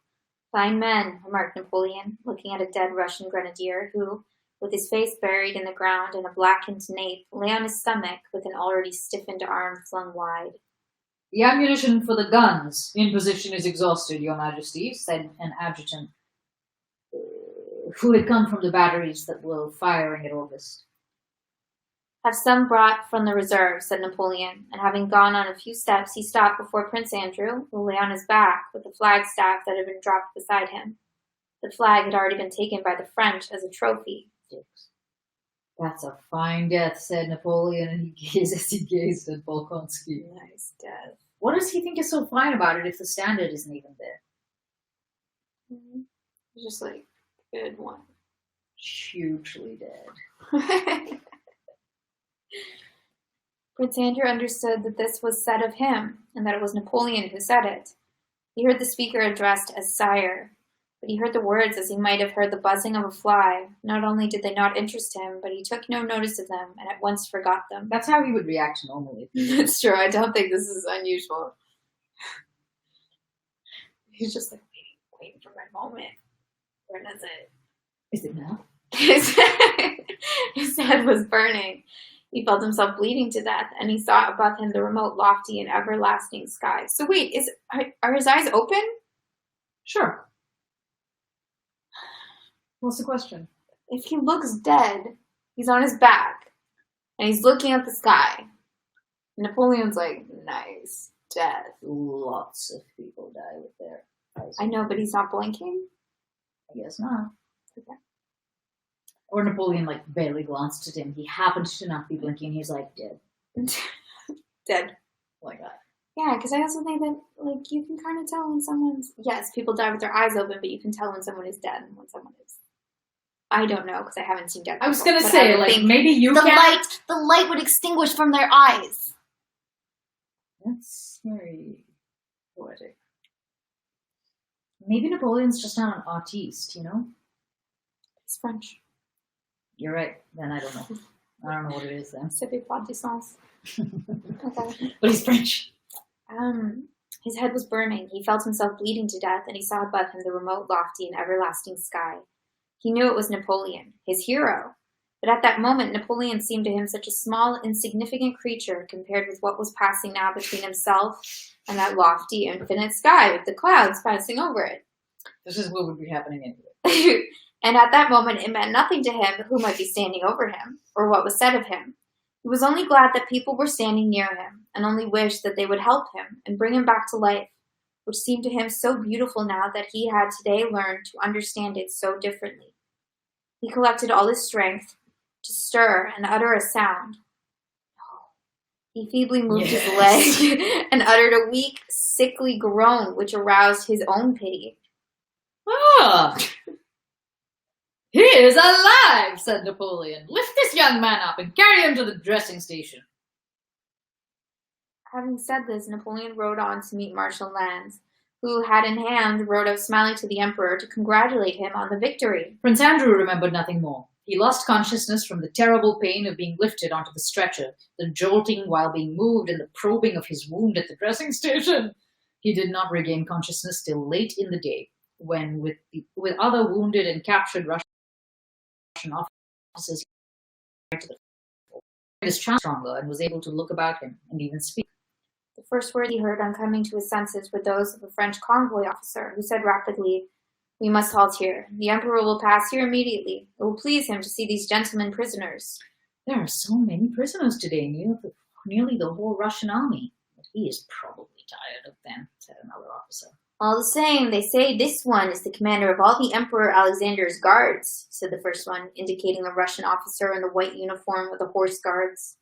Fine men, remarked Napoleon, looking at a dead Russian grenadier who, with his face buried in the ground and a blackened nape, lay on his stomach with an already stiffened arm flung wide. The ammunition for the guns in position is exhausted, Your Majesty, said an adjutant who had come from the batteries that were firing at August. Have some brought from the reserve, said Napoleon, and having gone on a few steps, he stopped before Prince Andrew, who lay on his back with the flagstaff that had been dropped beside him. The flag had already been taken by the French as a trophy. That's a fine death, said Napoleon, and he gazed at Bolkonsky. Nice death. What does he think is so fine about it if the standard isn't even there? Mm-hmm. Just like, good one. Hugely dead. Prince Andrew understood that this was said of him, and that it was Napoleon who said it. He heard the speaker addressed as sire, but he heard the words as he might have heard the buzzing of a fly. Not only did they not interest him, but he took no notice of them, and at once forgot them. That's how he would react normally. It's true, I don't think this is unusual. He's just like, waiting for my moment. When is it? Is it now? His head was burning. He felt himself bleeding to death, and he saw above him the remote, lofty, and everlasting sky. So wait, are his eyes open? Sure. What's the question? If he looks dead, he's on his back, and he's looking at the sky. Napoleon's like, nice death. Lots of people die with their eyes open. I know, but he's not blinking? I guess not. Okay. Or Napoleon, like, barely glanced at him. He happened to not be blinking. He's like, dead. Dead. Like that. Yeah, because I also think that, like, you can kind of tell when someone's... Yes, people die with their eyes open, but you can tell when someone is dead and when someone is... I don't know, because I haven't seen dead people. I was going to say, like, maybe you the can... The light would extinguish from their eyes. That's very poetic. Maybe Napoleon's just not an artiste, you know? He's French. You're right. Then I don't know. I don't know what it is then. C'est pas du sens. Okay. But he's French. His head was burning. He felt himself bleeding to death, and he saw above him the remote, lofty, and everlasting sky. He knew it was Napoleon, his hero. But at that moment, Napoleon seemed to him such a small, insignificant creature compared with what was passing now between himself and that lofty, infinite sky with the clouds passing over it. This is what would be happening anyway. And at that moment, it meant nothing to him who might be standing over him, or what was said of him. He was only glad that people were standing near him, and only wished that they would help him and bring him back to life, which seemed to him so beautiful now that he had today learned to understand it so differently. He collected all his strength to stir and utter a sound. He feebly moved his leg and uttered a weak, sickly groan, which aroused his own pity. Ah! He is alive, said Napoleon. Lift this young man up and carry him to the dressing station. Having said this, Napoleon rode on to meet Marshal Lannes, who, hat in hand, rode out smiling to the emperor to congratulate him on the victory. Prince Andrew remembered nothing more. He lost consciousness from the terrible pain of being lifted onto the stretcher, the jolting while being moved, and the probing of his wound at the dressing station. He did not regain consciousness till late in the day, when, with other wounded and captured Russian officers, to the fore. His charm was stronger and was able to look about him and even speak. The first words he heard on coming to his senses were those of a French convoy officer, who said rapidly, "We must halt here. The Emperor will pass here immediately. It will please him to see these gentlemen prisoners." "There are so many prisoners today, nearly the whole Russian army. But he is probably tired of them," said another officer. "All the same, they say this one is the commander of all the Emperor Alexander's guards," said the first one, indicating a Russian officer in the white uniform with the horse guards.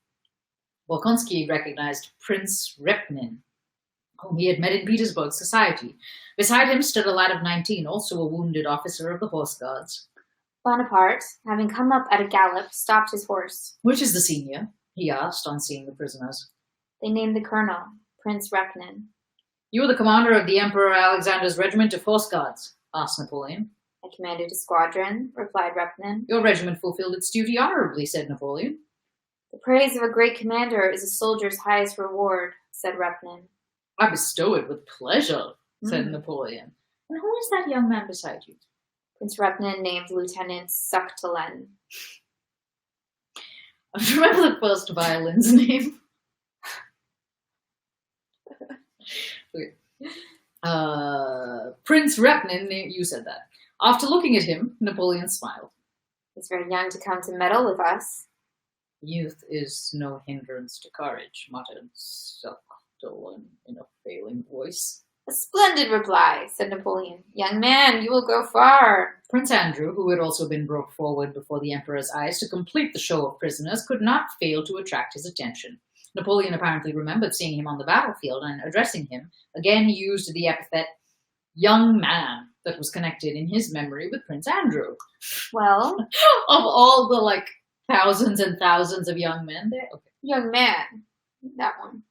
Bolkonsky recognized Prince Repnin, whom he had met in Petersburg society. Beside him stood a lad of 19, also a wounded officer of the horse guards. Bonaparte, having come up at a gallop, stopped his horse. "Which is the senior?" he asked on seeing the prisoners. They named the colonel, Prince Repnin. "You are the commander of the Emperor Alexander's regiment of horse guards?" asked Napoleon. "I commanded a squadron," replied Repnin. "Your regiment fulfilled its duty honorably," said Napoleon. "The praise of a great commander is a soldier's highest reward," said Repnin. "I bestow it with pleasure," said Napoleon. "And who is that young man beside you?" Prince Repnin named Lieutenant Suchtelen. I remember the first violin's name. Prince Repnin, you said that. After looking at him, Napoleon smiled. "He's very young to come to meddle with us." "Youth is no hindrance to courage," muttered Suchtelen in a failing voice. "A splendid reply," said Napoleon. "Young man, you will go far." Prince Andrew, who had also been brought forward before the Emperor's eyes to complete the show of prisoners, could not fail to attract his attention. Napoleon apparently remembered seeing him on the battlefield, and addressing him, again he used the epithet "young man" that was connected in his memory with Prince Andrew. "Well?" Of all the, thousands and thousands of young men there? Okay. "Young man." That one.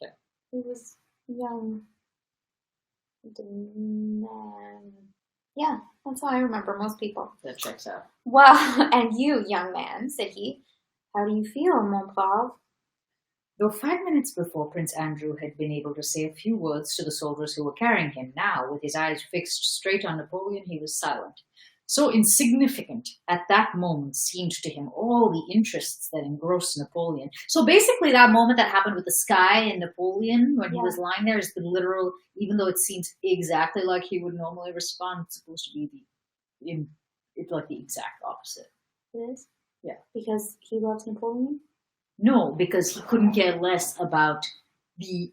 Okay. He was young. Man. Yeah, that's how I remember most people. That checks out. "Well, and you, young man," said he, "how do you feel, mon brave?" Though 5 minutes before Prince Andrew had been able to say a few words to the soldiers who were carrying him, now, with his eyes fixed straight on Napoleon, he was silent. So insignificant at that moment seemed to him all the interests that engrossed Napoleon. So basically that moment that happened with the sky and Napoleon when he was lying there is the literal, even though it seems exactly like he would normally respond, it's supposed to be the exact opposite. It is? Yeah. Because he loves Napoleon? No, because he couldn't care less about the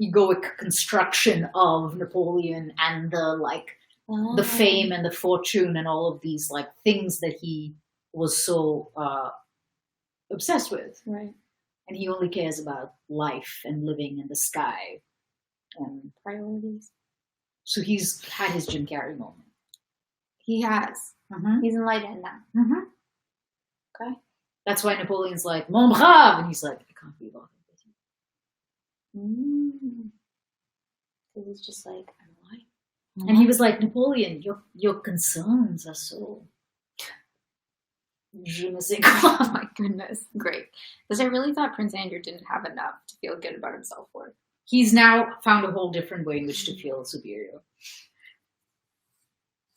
egoic construction of Napoleon and the fame and the fortune and all of these things that he was so obsessed with. Right. And he only cares about life and living and the sky and priorities. So he's had his Jim Carrey moment. He has. Mm-hmm. He's enlightened now. Mm-hmm. Okay. That's why Napoleon's like, "Mon brave," and he's like, "I can't be bothered with you." So he's just like, "I'm lying." And he was like, "Napoleon, your concerns are so je ne sais quoi." Oh my goodness. Great. Because I really thought Prince Andrew didn't have enough to feel good about himself for. He's now found a whole different way in which to feel superior.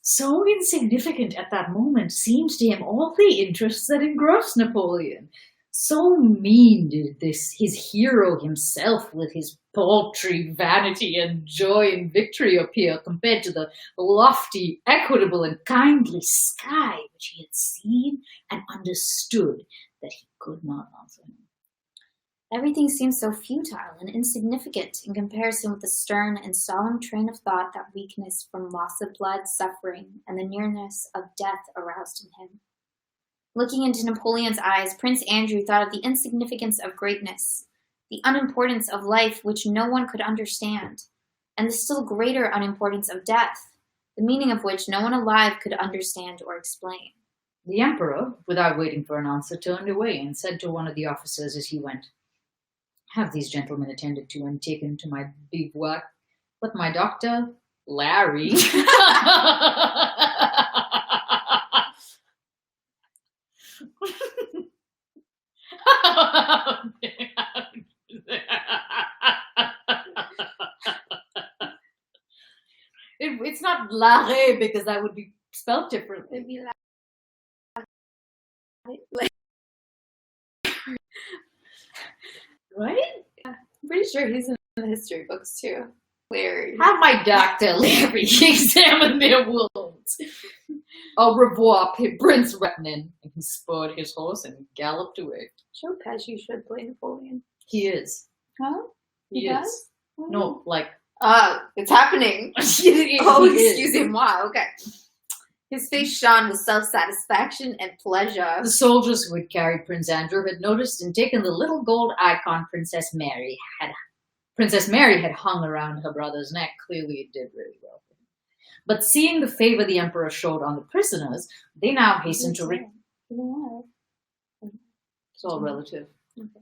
So insignificant at that moment seemed to him all the interests that engrossed Napoleon. So mean did his hero himself, with his paltry vanity and joy in victory, appear compared to the lofty, equitable, and kindly sky which he had seen and understood that he could not answer him. Everything seemed so futile and insignificant in comparison with the stern and solemn train of thought that weakness from loss of blood, suffering, and the nearness of death aroused in him. Looking into Napoleon's eyes, Prince Andrew thought of the insignificance of greatness, the unimportance of life which no one could understand, and the still greater unimportance of death, the meaning of which no one alive could understand or explain. The Emperor, without waiting for an answer, turned away and said to one of the officers as he went, "Have these gentlemen attended to and taken to my bivouac, but my doctor, Larry..." It's not Larry because that would be spelled differently. It'd be Like, Right? I'm pretty sure he's in the history books too. Larry. Have my doctor, Larry, examine their wounds. Au revoir, Prince Retin. And he spurred his horse and galloped away. Joe Pesci should play Napoleon. He is. Huh? He does? is. No, like. It's happening. Excusez-moi. Okay. His face shone with self-satisfaction and pleasure. The soldiers who had carried Prince Andrew had noticed and taken the little gold icon Princess Mary had hung around her brother's neck. Clearly it did really well for him. But seeing the favor the emperor showed on the prisoners, they now hastened to... It's all relative. Okay.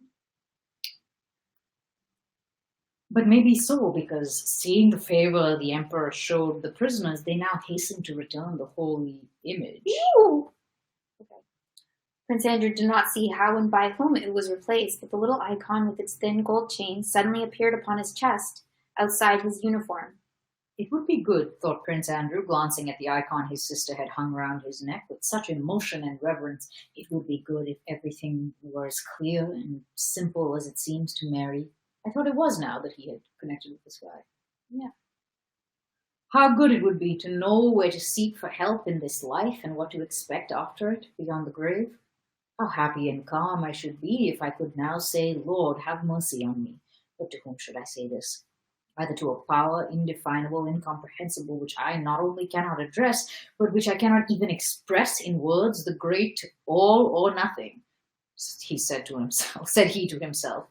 But maybe so, because seeing the favor the emperor showed the prisoners, they now hastened to return the holy image. Ew. Okay. Prince Andrew did not see how and by whom it was replaced, but the little icon with its thin gold chain suddenly appeared upon his chest, outside his uniform. It would be good, thought Prince Andrew, glancing at the icon his sister had hung round his neck with such emotion and reverence. It would be good if everything were as clear and simple as it seems to Mary. I thought it was now that he had connected with this guy. Yeah. How good it would be to know where to seek for help in this life and what to expect after it, beyond the grave. How happy and calm I should be if I could now say, Lord, have mercy on me. But to whom should I say this? Either to a power indefinable, incomprehensible, which I not only cannot address, but which I cannot even express in words, the great all or nothing, said he to himself.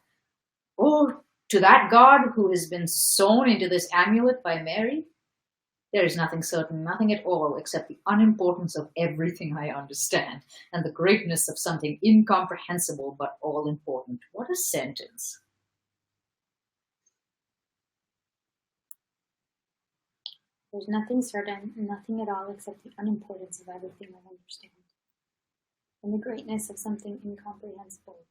Or to that God who has been sewn into this amulet by Mary? There is nothing certain, nothing at all, except the unimportance of everything I understand, and the greatness of something incomprehensible but all-important. What a sentence. There's nothing certain, nothing at all, except the unimportance of everything I understand, and the greatness of something incomprehensible.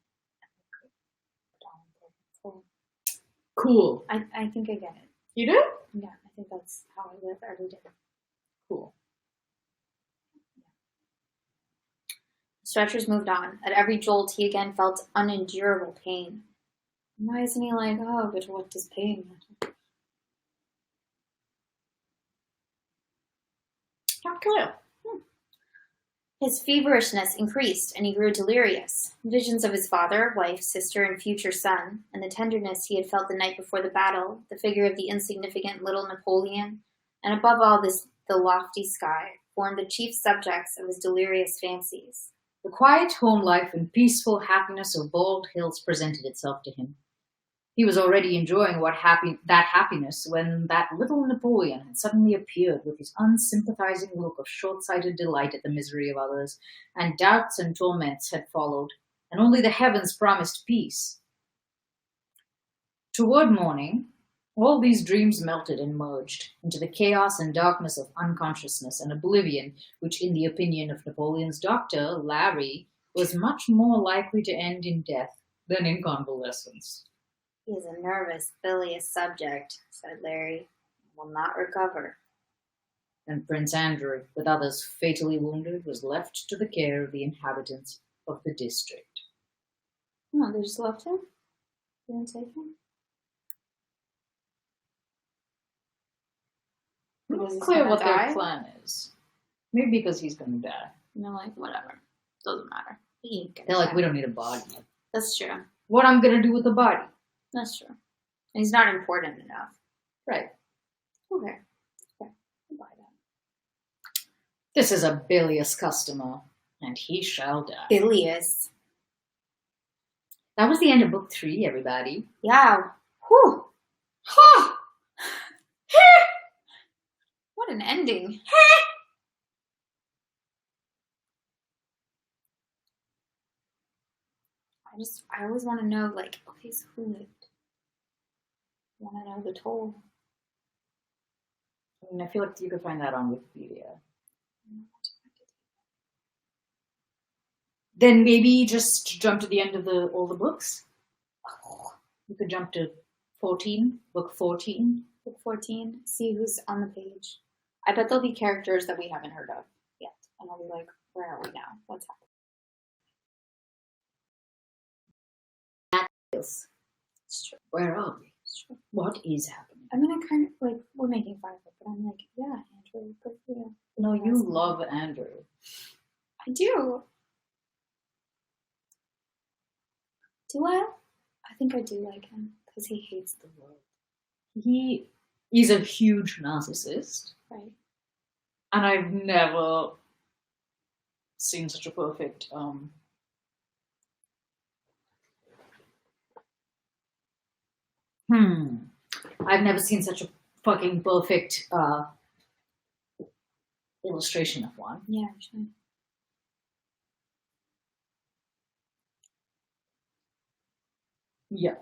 Cool. I think I get it. You do? Yeah, I think that's how I live every day. Cool. The stretchers moved on. At every jolt, he again felt unendurable pain. Why isn't he like, oh, but what does pain matter? Not clear. His feverishness increased, and he grew delirious. Visions of his father, wife, sister, and future son, and the tenderness he had felt the night before the battle, the figure of the insignificant little Napoleon, and above all this, the lofty sky, formed the chief subjects of his delirious fancies. The quiet home life and peaceful happiness of Bald Hills presented itself to him. He was already enjoying that happiness when that little Napoleon had suddenly appeared with his unsympathizing look of short-sighted delight at the misery of others, and doubts and torments had followed, and only the heavens promised peace. Toward morning, all these dreams melted and merged into the chaos and darkness of unconsciousness and oblivion, which, in the opinion of Napoleon's doctor, Larry, was much more likely to end in death than in convalescence. He is a nervous, bilious subject, said Larry, and will not recover. And Prince Andrew, with others fatally wounded, was left to the care of the inhabitants of the district. Oh, they just left him? They didn't take him? It's not clear what their plan is. Maybe because he's going to die. And they're like, whatever. Doesn't matter. They're like, we don't need a body. That's true. What I'm going to do with the body? That's true. And he's not important enough. Right. Okay. I'll buy that. This is a bilious customer, and he shall die. Bilious. That was the end of book 3, everybody. Yeah. Whew. Ha! What an ending. I always want to know, like, okay, so who lived? I want to know the toll. I mean, I feel like you could find that on Wikipedia. Then maybe just jump to the end of all the books. Oh, you could jump to 14, book 14. Book 14, see who's on the page. I bet there'll be characters that we haven't heard of yet. And I'll be like, where are we now? What's happening? else. It's true. Where are we? It's true. What is happening? I mean, I kind of like we're making fun of it, but I'm like, yeah, Andrew, good for you. No, you love Andrew. I do. Do I? I think I do like him because he hates the world. He is a huge narcissist. Right. And I've never seen such a perfect I've never seen such a fucking perfect illustration of one. Yeah, actually. Yeah.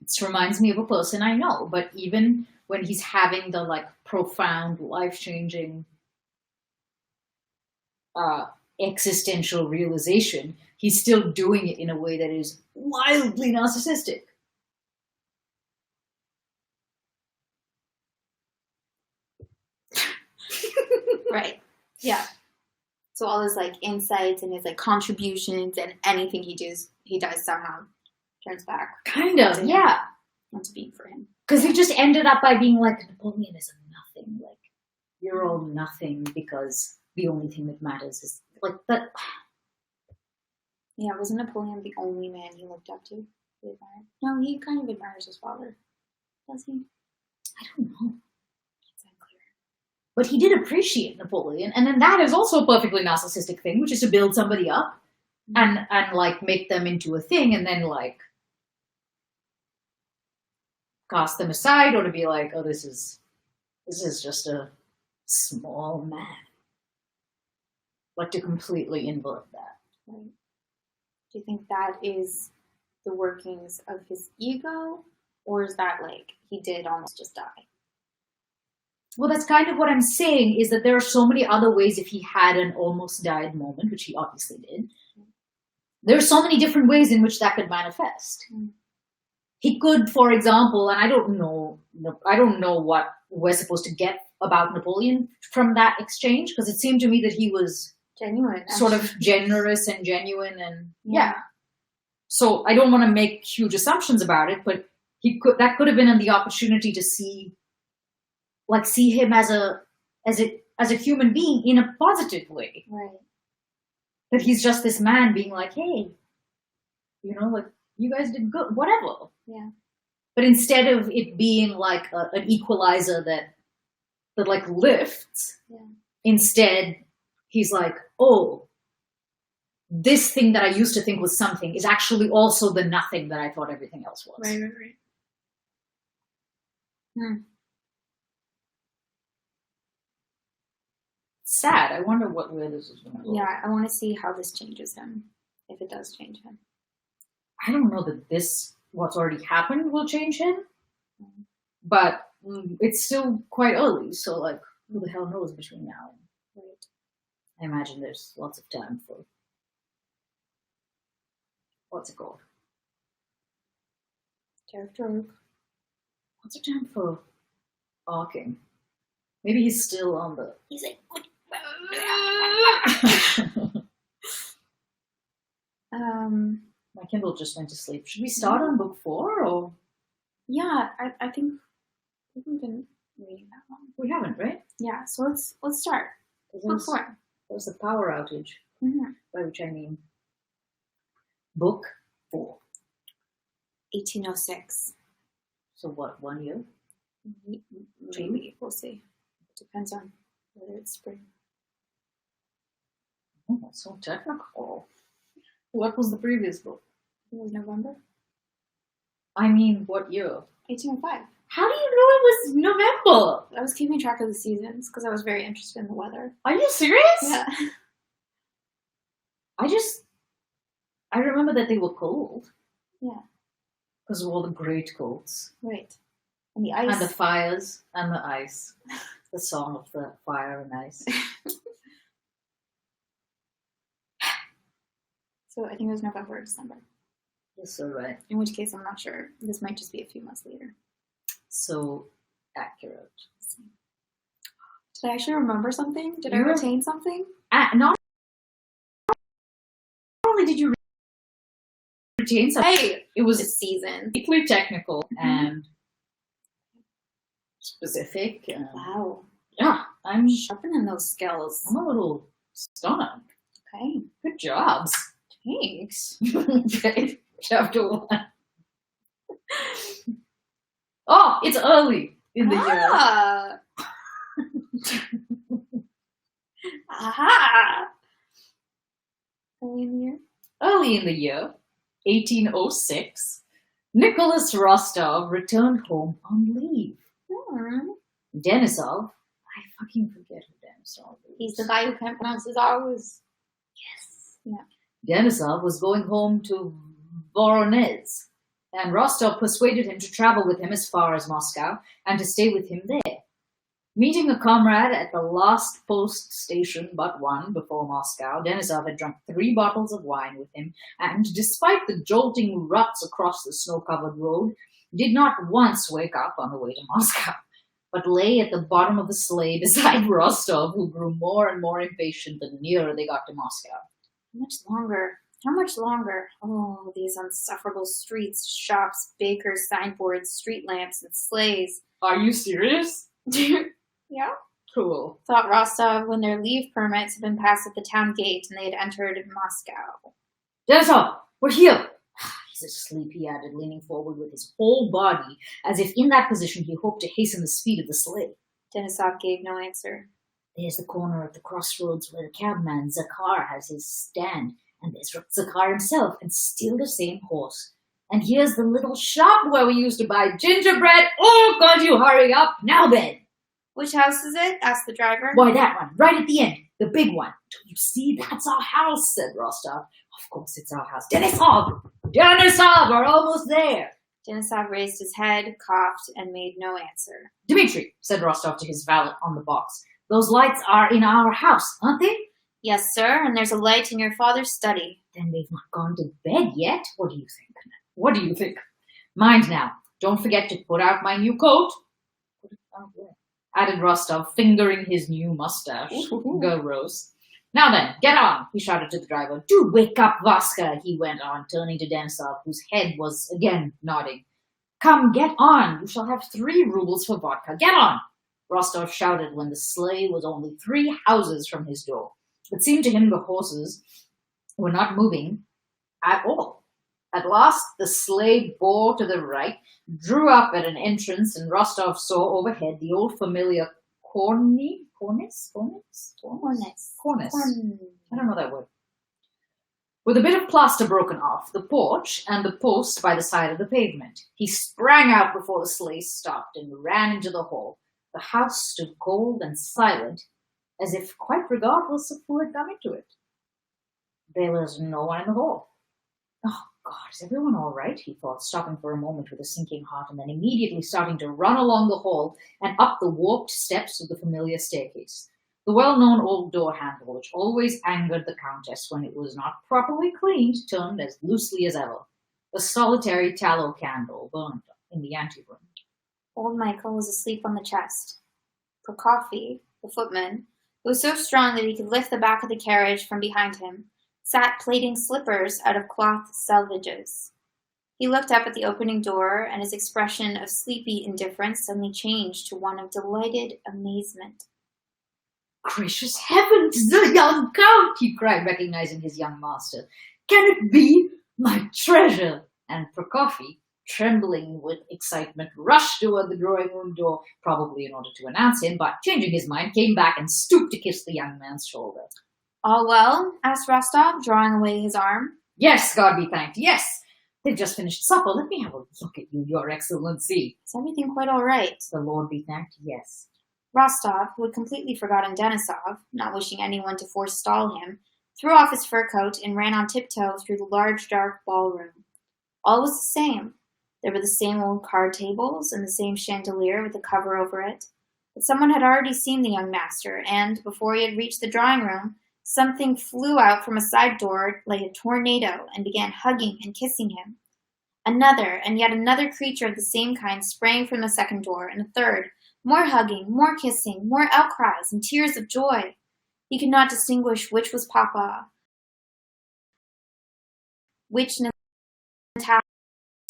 It reminds me of a person I know, but even when he's having the like profound, life-changing existential realization, he's still doing it in a way that is wildly narcissistic. Right. Yeah. So all his like insights and his like contributions and anything he does somehow turns back. Kind of, yeah. Not to be for him. Because he just ended up by being like, Napoleon is a nothing. Like, you're all nothing because the only thing that matters is like that. Yeah, wasn't Napoleon the only man he looked up to? He admired? No, he kind of admires his father. Does he? I don't know. It's unclear. But he did appreciate Napoleon, and then that is also a perfectly narcissistic thing, which is to build somebody up and like make them into a thing, and then like cast them aside, or to be like, oh, this is just a small man. Like to completely invert that. Right. Do you think that is the workings of his ego, or is that like he did almost just die? Well, that's kind of what I'm saying, is that there are so many other ways if he had an almost died moment, which he obviously did. There are so many different ways in which that could manifest. He could, for example, and I don't know what we're supposed to get about Napoleon from that exchange, because it seemed to me that he was genuine, sort of generous and genuine, and yeah. So I don't want to make huge assumptions about it, but that could have been the opportunity to see him as a human being in a positive way. Right. That he's just this man being like, hey, like you guys did good, whatever. Yeah. But instead of it being like an equalizer that like lifts, instead he's like, oh, this thing that I used to think was something is actually also the nothing that I thought everything else was. Right. Sad. I wonder where this is going to go. Yeah, I want to see how this changes him, if it does change him. I don't know that what's already happened will change him, but it's still quite early, so like, who the hell knows between now and... Right. I imagine there's lots of time for... What's it called? Character arc. What's the time for arcing? Maybe he's still on the... He's like... My Kindle just went to sleep. Should we start on book 4 or? Yeah, I think we've been reading that long. We haven't, right? Yeah, so let's start. Book 4. There's a power outage, by which I mean book 4. 1806. So what? 1 year? Maybe we'll see. It depends on whether it's spring. Oh, that's so technical. What was the previous book? It was November. I mean, what year? 1805. How do you know it was November? I was keeping track of the seasons because I was very interested in the weather. Are you serious? Yeah. I remember that they were cold. Yeah. Because of all the great colds. Right. And the ice. And the fires and the ice. The song of the fire and ice. So I think it was November or December. Yes, so right. In which case, I'm not sure. This might just be a few months later. So accurate. Did I actually remember something? Did I retain something? Not only did you retains. Hey, It was this season. deeply technical and specific. Wow. Yeah, I'm Sharpening those skills. a little stunned. Okay. Good jobs. Thanks. Okay, chapter 1. Oh, it's early in the year. Aha! Early in the year? Early in the year, 1806, Nicholas Rostov returned home on leave. Denisov, I fucking forget who Denisov is. He's the guy who can't pronounce his R's. Yes. Yeah. Denisov was going home to Voronezh, and Rostov persuaded him to travel with him as far as Moscow and to stay with him there. Meeting a comrade at the last post station but one before Moscow, Denisov had drunk 3 bottles of wine with him, and despite the jolting ruts across the snow-covered road, did not once wake up on the way to Moscow, but lay at the bottom of the sleigh beside Rostov, who grew more and more impatient the nearer they got to Moscow. How much longer? How much longer? Oh, these insufferable streets, shops, bakers, signboards, street lamps, and sleighs. Are you serious? Yeah. Cool. Thought Rostov when their leave permits had been passed at the town gate and they had entered Moscow. Denisov, we're here. He's asleep, he added, leaning forward with his whole body, as if in that position he hoped to hasten the speed of the sleigh. Denisov gave no answer. There's the corner of the crossroads where the cabman, Zakhar, has his stand, and there's Zakhar himself, and still the same horse. And here's the little shop where we used to buy gingerbread. Oh, can't you hurry up? Now then. Which house is it? Asked the driver. Why, that one, right at the end, the big one. Don't you see? That's our house, said Rostov. Of course it's our house. Denisov! Denisov, we're almost there. Denisov raised his head, coughed, and made no answer. Dmitri, said Rostov to his valet on the box, those lights are in our house, aren't they? Yes, sir, and there's a light in your father's study. Then they've not gone to bed yet. What do you think? What do you think? Mind now, don't forget to put out my new coat. Put it out where? Added Rostov, fingering his new mustache. Go, Rose. Now then, get on, he shouted to the driver. Do wake up, Vaska, he went on, turning to Denisov, whose head was again nodding. Come, get on. You shall have 3 rubles for vodka. Get on. Rostov shouted when the sleigh was only 3 houses from his door. It seemed to him the horses were not moving at all. At last, the sleigh bore to the right, drew up at an entrance, and Rostov saw overhead the old familiar cornice. I don't know that word. With a bit of plaster broken off, the porch, and the post by the side of the pavement. He sprang out before the sleigh stopped and ran into the hall. The house stood cold and silent, as if quite regardless of who had come into it. There was no one in the hall. Oh, God, is everyone all right? He thought, stopping for a moment with a sinking heart, and then immediately starting to run along the hall and up the warped steps of the familiar staircase. The well-known old door handle, which always angered the Countess when it was not properly cleaned, turned as loosely as ever. A solitary tallow candle burned in the anteroom. Old Michael was asleep on the chest. Prokofy, the footman, who was so strong that he could lift the back of the carriage from behind him, sat plaiting slippers out of cloth selvages. He looked up at the opening door, and his expression of sleepy indifference suddenly changed to one of delighted amazement. Gracious heavens, the young Count, he cried, recognizing his young master. Can it be? My treasure! And Prokofy, trembling with excitement, rushed toward the drawing-room door, probably in order to announce him, but changing his mind, came back and stooped to kiss the young man's shoulder. All well? Asked Rostov, drawing away his arm. Yes, God be thanked, yes. They've just finished supper. Let me have a look at you, Your Excellency. Is everything quite all right? The Lord be thanked, yes. Rostov, who had completely forgotten Denisov, not wishing anyone to forestall him, threw off his fur coat and ran on tiptoe through the large, dark ballroom. All was the same. There were the same old card tables and the same chandelier with the cover over it. But someone had already seen the young master, and, before he had reached the drawing-room, something flew out from a side door like a tornado and began hugging and kissing him. Another and yet another creature of the same kind sprang from the second door, and a third. More hugging, more kissing, more outcries and tears of joy. He could not distinguish which was Papa, which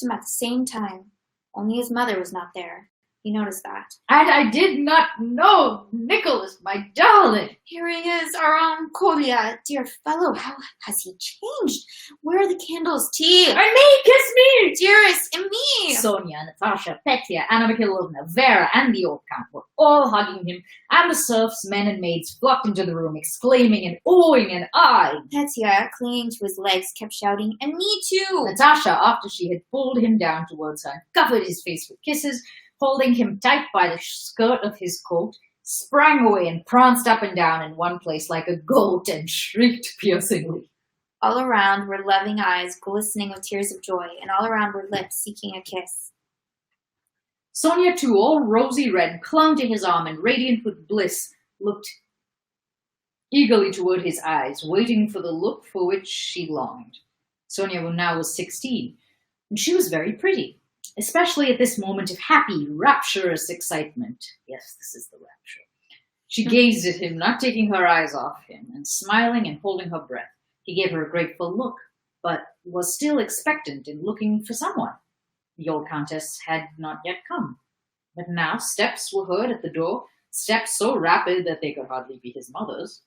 him at the same time. Only his mother was not there. He noticed that. And I did not know, Nicholas, my darling. Here he is, our own Kolya. Dear fellow, how has he changed? Where are the candles? Tea? And me, kiss me! Dearest, and me! Sonia, Natasha, Petya, Anna Mikhailovna, Vera, and the old count were all hugging him, and the serfs, men and maids flocked into the room, exclaiming and oohing and eyeing. Petya, clinging to his legs, kept shouting, and me too! Natasha, after she had pulled him down towards her and covered his face with kisses, holding him tight by the skirt of his coat, sprang away and pranced up and down in one place like a goat and shrieked piercingly. All around were loving eyes glistening with tears of joy, and all around were lips seeking a kiss. Sonia, too, all rosy red, clung to his arm and, radiant with bliss, looked eagerly toward his eyes, waiting for the look for which she longed. Sonia now was 16, and she was very pretty. Especially at this moment of happy, rapturous excitement. Yes, this is the rapture. She gazed at him, not taking her eyes off him, and smiling and holding her breath. He gave her a grateful look, but was still expectant in looking for someone. The old countess had not yet come. But now steps were heard at the door, steps so rapid that they could hardly be his mother's.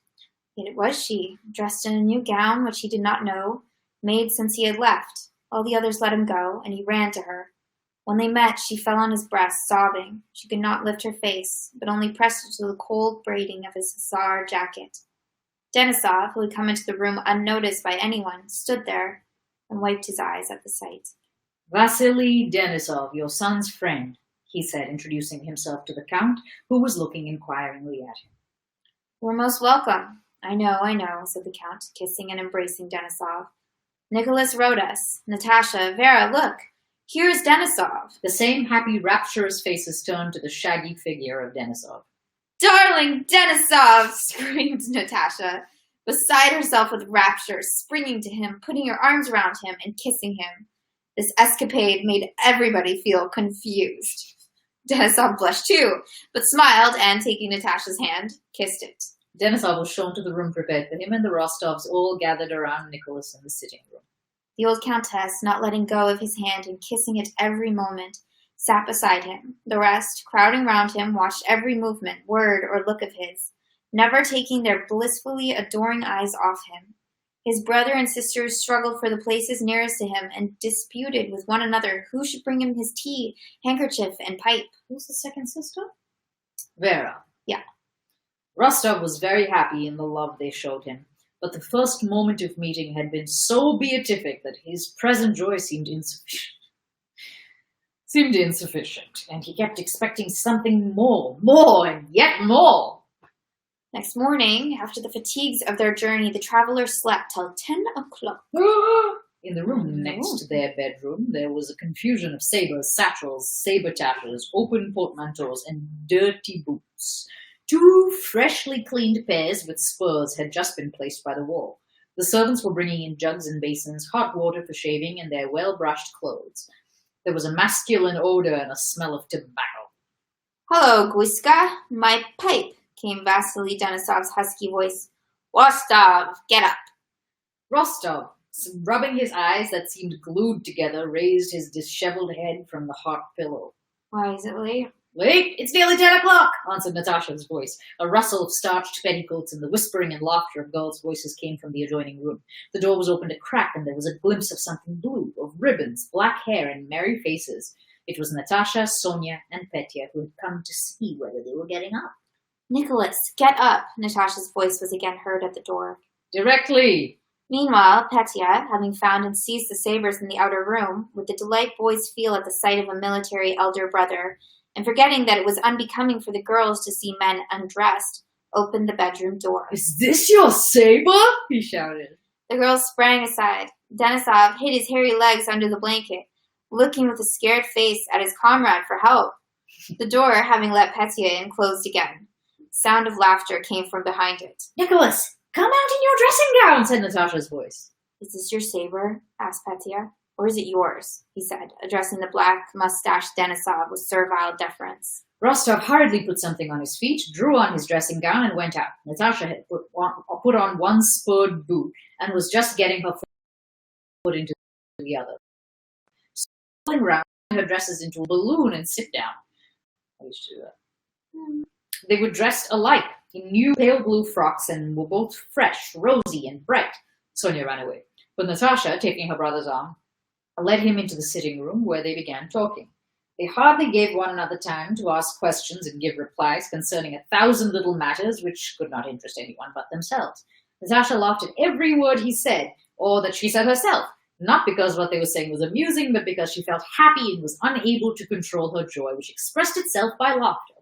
Yet it was she, dressed in a new gown which he did not know, made since he had left. All the others let him go, and he ran to her. When they met, she fell on his breast, sobbing. She could not lift her face, but only pressed it to the cold braiding of his hussar jacket. Denisov, who had come into the room unnoticed by anyone, stood there and wiped his eyes at the sight. Vasily Denisov, your son's friend, he said, introducing himself to the count, who was looking inquiringly at him. We're most welcome. I know, said the count, kissing and embracing Denisov. Nicholas wrote us. Natasha, Vera, look. Here is Denisov. The same happy, rapturous faces turned to the shaggy figure of Denisov. Darling Denisov, screamed Natasha, beside herself with rapture, springing to him, putting her arms around him, and kissing him. This escapade made everybody feel confused. Denisov blushed too, but smiled and, taking Natasha's hand, kissed it. Denisov was shown to the room prepared for him, and the Rostovs all gathered around Nicholas in the sitting room. The old countess, not letting go of his hand and kissing it every moment, sat beside him. The rest, crowding round him, watched every movement, word, or look of his, never taking their blissfully adoring eyes off him. His brother and sisters struggled for the places nearest to him and disputed with one another who should bring him his tea, handkerchief, and pipe. Who's the second sister? Vera. Yeah. Rostov was very happy in the love they showed him. But the first moment of meeting had been so beatific that his present joy seemed insufficient, and he kept expecting something more, and yet more. Next morning, after the fatigues of their journey, the travelers slept till 10 o'clock. In the room next to their bedroom, there was a confusion of sabers, satchels, saber-tatters, open portmanteaus, and dirty boots. 2 freshly cleaned pairs with spurs had just been placed by the wall. The servants were bringing in jugs and basins, hot water for shaving, and their well-brushed clothes. There was a masculine odor and a smell of tobacco. Hello, Guiska. My pipe, came Vasily Denisov's husky voice. Rostov, get up. Rostov, rubbing his eyes that seemed glued together, raised his disheveled head from the hot pillow. Why is it late? Wait, it's nearly 10 o'clock, answered Natasha's voice. A rustle of starched petticoats and the whispering and laughter of girls' voices came from the adjoining room. The door was opened a crack, and there was a glimpse of something blue, of ribbons, black hair, and merry faces. It was Natasha, Sonia, and Petya, who had come to see whether they were getting up. Nicholas, get up, Natasha's voice was again heard at the door. Directly. Meanwhile, Petya, having found and seized the sabers in the outer room, with the delight boys feel at the sight of a military elder brother, and forgetting that it was unbecoming for the girls to see men undressed, opened the bedroom door. Is this your saber? He shouted. The girls sprang aside. Denisov hid his hairy legs under the blanket, looking with a scared face at his comrade for help. The door, having let Petya in, closed again. Sound of laughter came from behind it. Nicholas, come out in your dressing gown, said Natasha's voice. Is this your saber? Asked Petya. Or is it yours? He said, addressing the black-mustached Denisov with servile deference. Rostov hurriedly put something on his feet, drew on his dressing gown, and went out. Natasha had put on one spurred boot and was just getting her foot into the other. round her dresses into a balloon and sit down. I used to do that. They were dressed alike in new pale blue frocks and were both fresh, rosy, and bright. Sonia ran away, but Natasha, taking her brother's arm, led him into the sitting room where they began talking. They hardly gave one another time to ask questions and give replies concerning 1,000 little matters which could not interest anyone but themselves. Natasha laughed at every word he said, or that she said herself, not because what they were saying was amusing, but because she felt happy and was unable to control her joy, which expressed itself by laughter.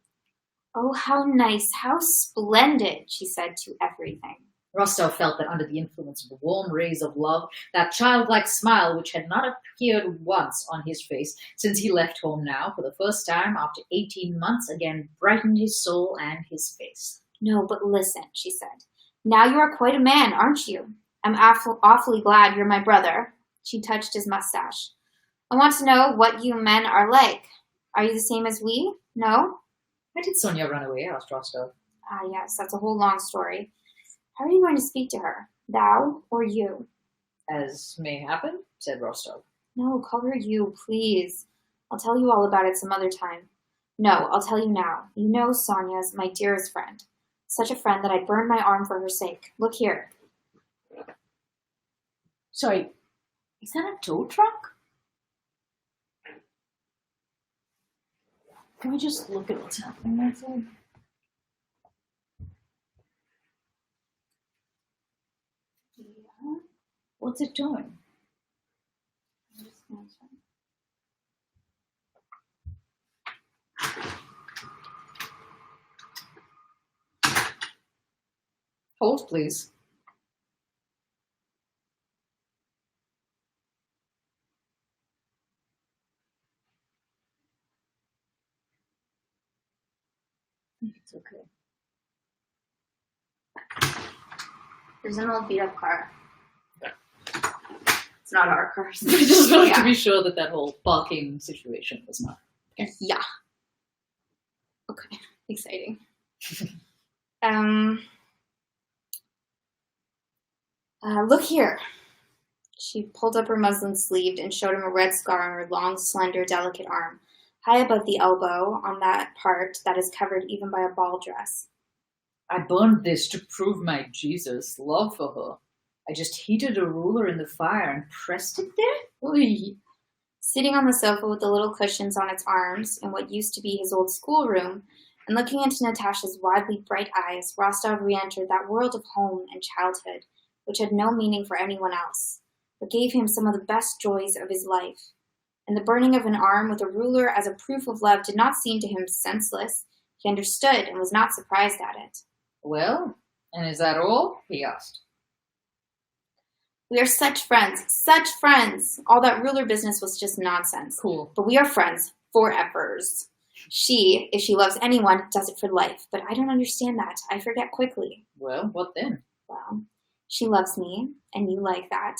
"Oh, how nice, how splendid," she said to everything. Rostov felt that under the influence of the warm rays of love, that childlike smile which had not appeared once on his face since he left home now, for the first time after 18 months, again brightened his soul and his face. "No, but listen," she said. "Now you are quite a man, aren't you? I'm awfully glad you're my brother." She touched his mustache. "I want to know what you men are like. Are you the same as we? No?" "Why did Sonia run away?" asked Rostov. "Ah, yes, that's a whole long story. How are you going to speak to her? Thou or you?" "As may happen," said Rostov. "No, call her you, please. I'll tell you all about it some other time. No, I'll tell you now. You know Sonia's my dearest friend. Such a friend that I'd burn my arm for her sake. Look here." "Sorry, is that a tow truck? Can we just look at what's happening outside?" Yeah. "What's it doing?" "Hold, please." "It's okay." There's an old beat-up car. It's not our car. I just wanted to be sure that whole parking situation was not. Yeah. Okay. Exciting. Look here. She pulled up her muslin sleeve and showed him a red scar on her long, slender, delicate arm, high above the elbow, on that part that is covered even by a ball dress. "I burned this to prove my Jesus love for her. I just heated a ruler in the fire and pressed it there." Oy. Sitting on the sofa with the little cushions on its arms in what used to be his old schoolroom, and looking into Natasha's widely bright eyes, Rostov re-entered that world of home and childhood, which had no meaning for anyone else, but gave him some of the best joys of his life. And the burning of an arm with a ruler as a proof of love did not seem to him senseless. He understood and was not surprised at it. "Well, and is that all?" he asked. "We are such friends, such friends. All that ruler business was just nonsense. "Cool. But we are friends forevers. She, if she loves anyone, does it for life. But I don't understand that. I forget quickly." "Well, what then?" "Well, she loves me, and you like that.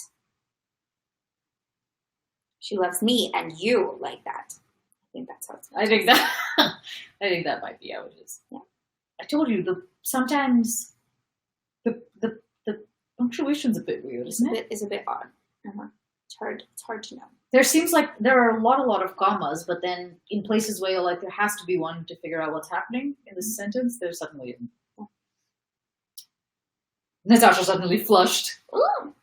She loves me, and you like that." I think that's how it's I think that might be how it is. Yeah. I told you sometimes the punctuation's a bit weird, isn't it? It's a bit odd. It's hard to know. There seems like there are a lot of commas, but then in places where you're like there has to be one to figure out what's happening in this sentence, there suddenly isn't. Yeah. Natasha suddenly flushed. Ooh.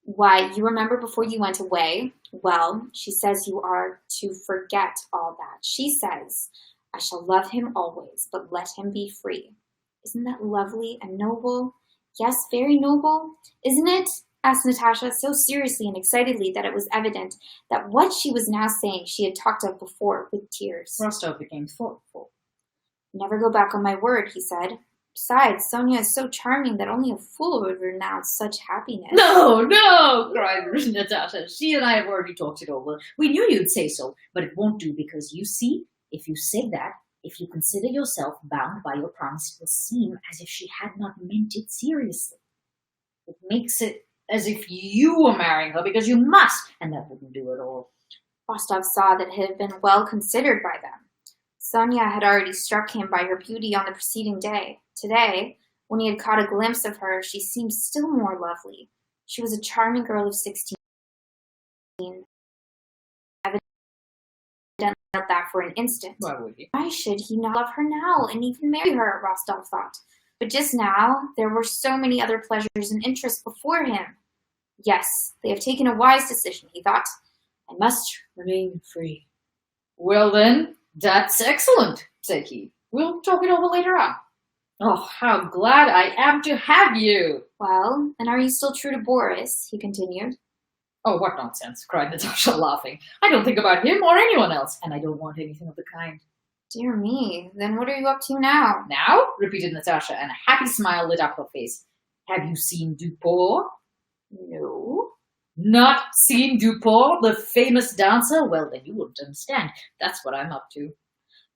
"Why, you remember before you went away? Well, she says you are to forget all that. She says, I shall love him always, but let him be free. Isn't that lovely and noble? Yes, very noble, isn't it?" asked Natasha so seriously and excitedly that it was evident that what she was now saying she had talked of before with tears. Rostov became thoughtful. "Never go back on my word," he said. "Besides, Sonia is so charming that only a fool would renounce such happiness." No, cried Natasha. "She and I have already talked it over. We knew you'd say so, but it won't do because, you see, if you say that, if you consider yourself bound by your promise, it will seem as if she had not meant it seriously. It makes it as if you were marrying her because you must, and that wouldn't do at all." Rostov saw that it had been well considered by them. Sonia had already struck him by her beauty on the preceding day. Today, when he had caught a glimpse of her, she seemed still more lovely. She was a charming girl of 16, that for an instant. Why would you? Why should he not love her now and even marry her, Rostov thought. But just now, there were so many other pleasures and interests before him. Yes, they have taken a wise decision, he thought. I must remain free. Well then, that's excellent, said he. We'll talk it over later on. Oh, how glad I am to have you! Well, and are you still true to Boris? He continued. Oh, what nonsense, cried Natasha, laughing. I don't think about him or anyone else, and I don't want anything of the kind. Dear me, then what are you up to now? Now? Repeated Natasha, and a happy smile lit up her face. Have you seen Duport? No. Not seen Duport, the famous dancer? Well, then you wouldn't understand. That's what I'm up to.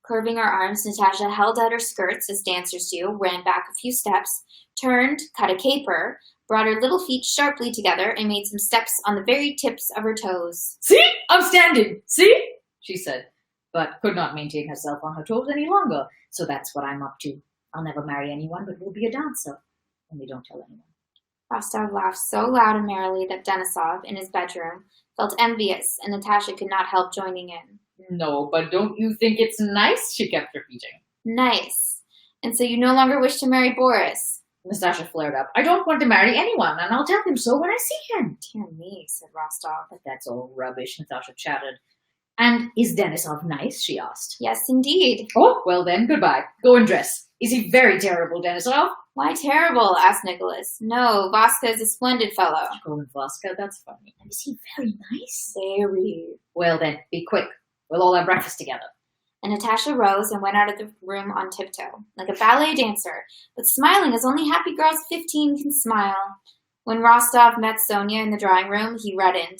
Curving her arms, Natasha held out her skirts, as dancers do, ran back a few steps, turned, cut a caper, brought her little feet sharply together, and made some steps on the very tips of her toes. See? I'm standing! See? She said, but could not maintain herself on her toes any longer. So that's what I'm up to. I'll never marry anyone, but we'll be a dancer. Only don't tell anyone. Rostov laughed so loud and merrily that Denisov, in his bedroom, felt envious, and Natasha could not help joining in. No, but don't you think it's nice? She kept repeating. Nice. And so you no longer wish to marry Boris? Natasha flared up. I don't want to marry anyone, and I'll tell him so when I see him. Dear me, said Rostov. But that's all rubbish, Natasha chattered. And is Denisov nice? She asked. Yes, indeed. Oh, well then, goodbye. Go and dress. Is he very terrible, Denisov? Why terrible? Asked Nicholas. No, Vaska is a splendid fellow. Oh, Vaska, that's funny. And is he very nice? Very. Well then, be quick. We'll all have breakfast together. And Natasha rose and went out of the room on tiptoe, like a ballet dancer, but smiling as only happy girls of 15 can smile. When Rostov met Sonia in the drawing room, he reddened.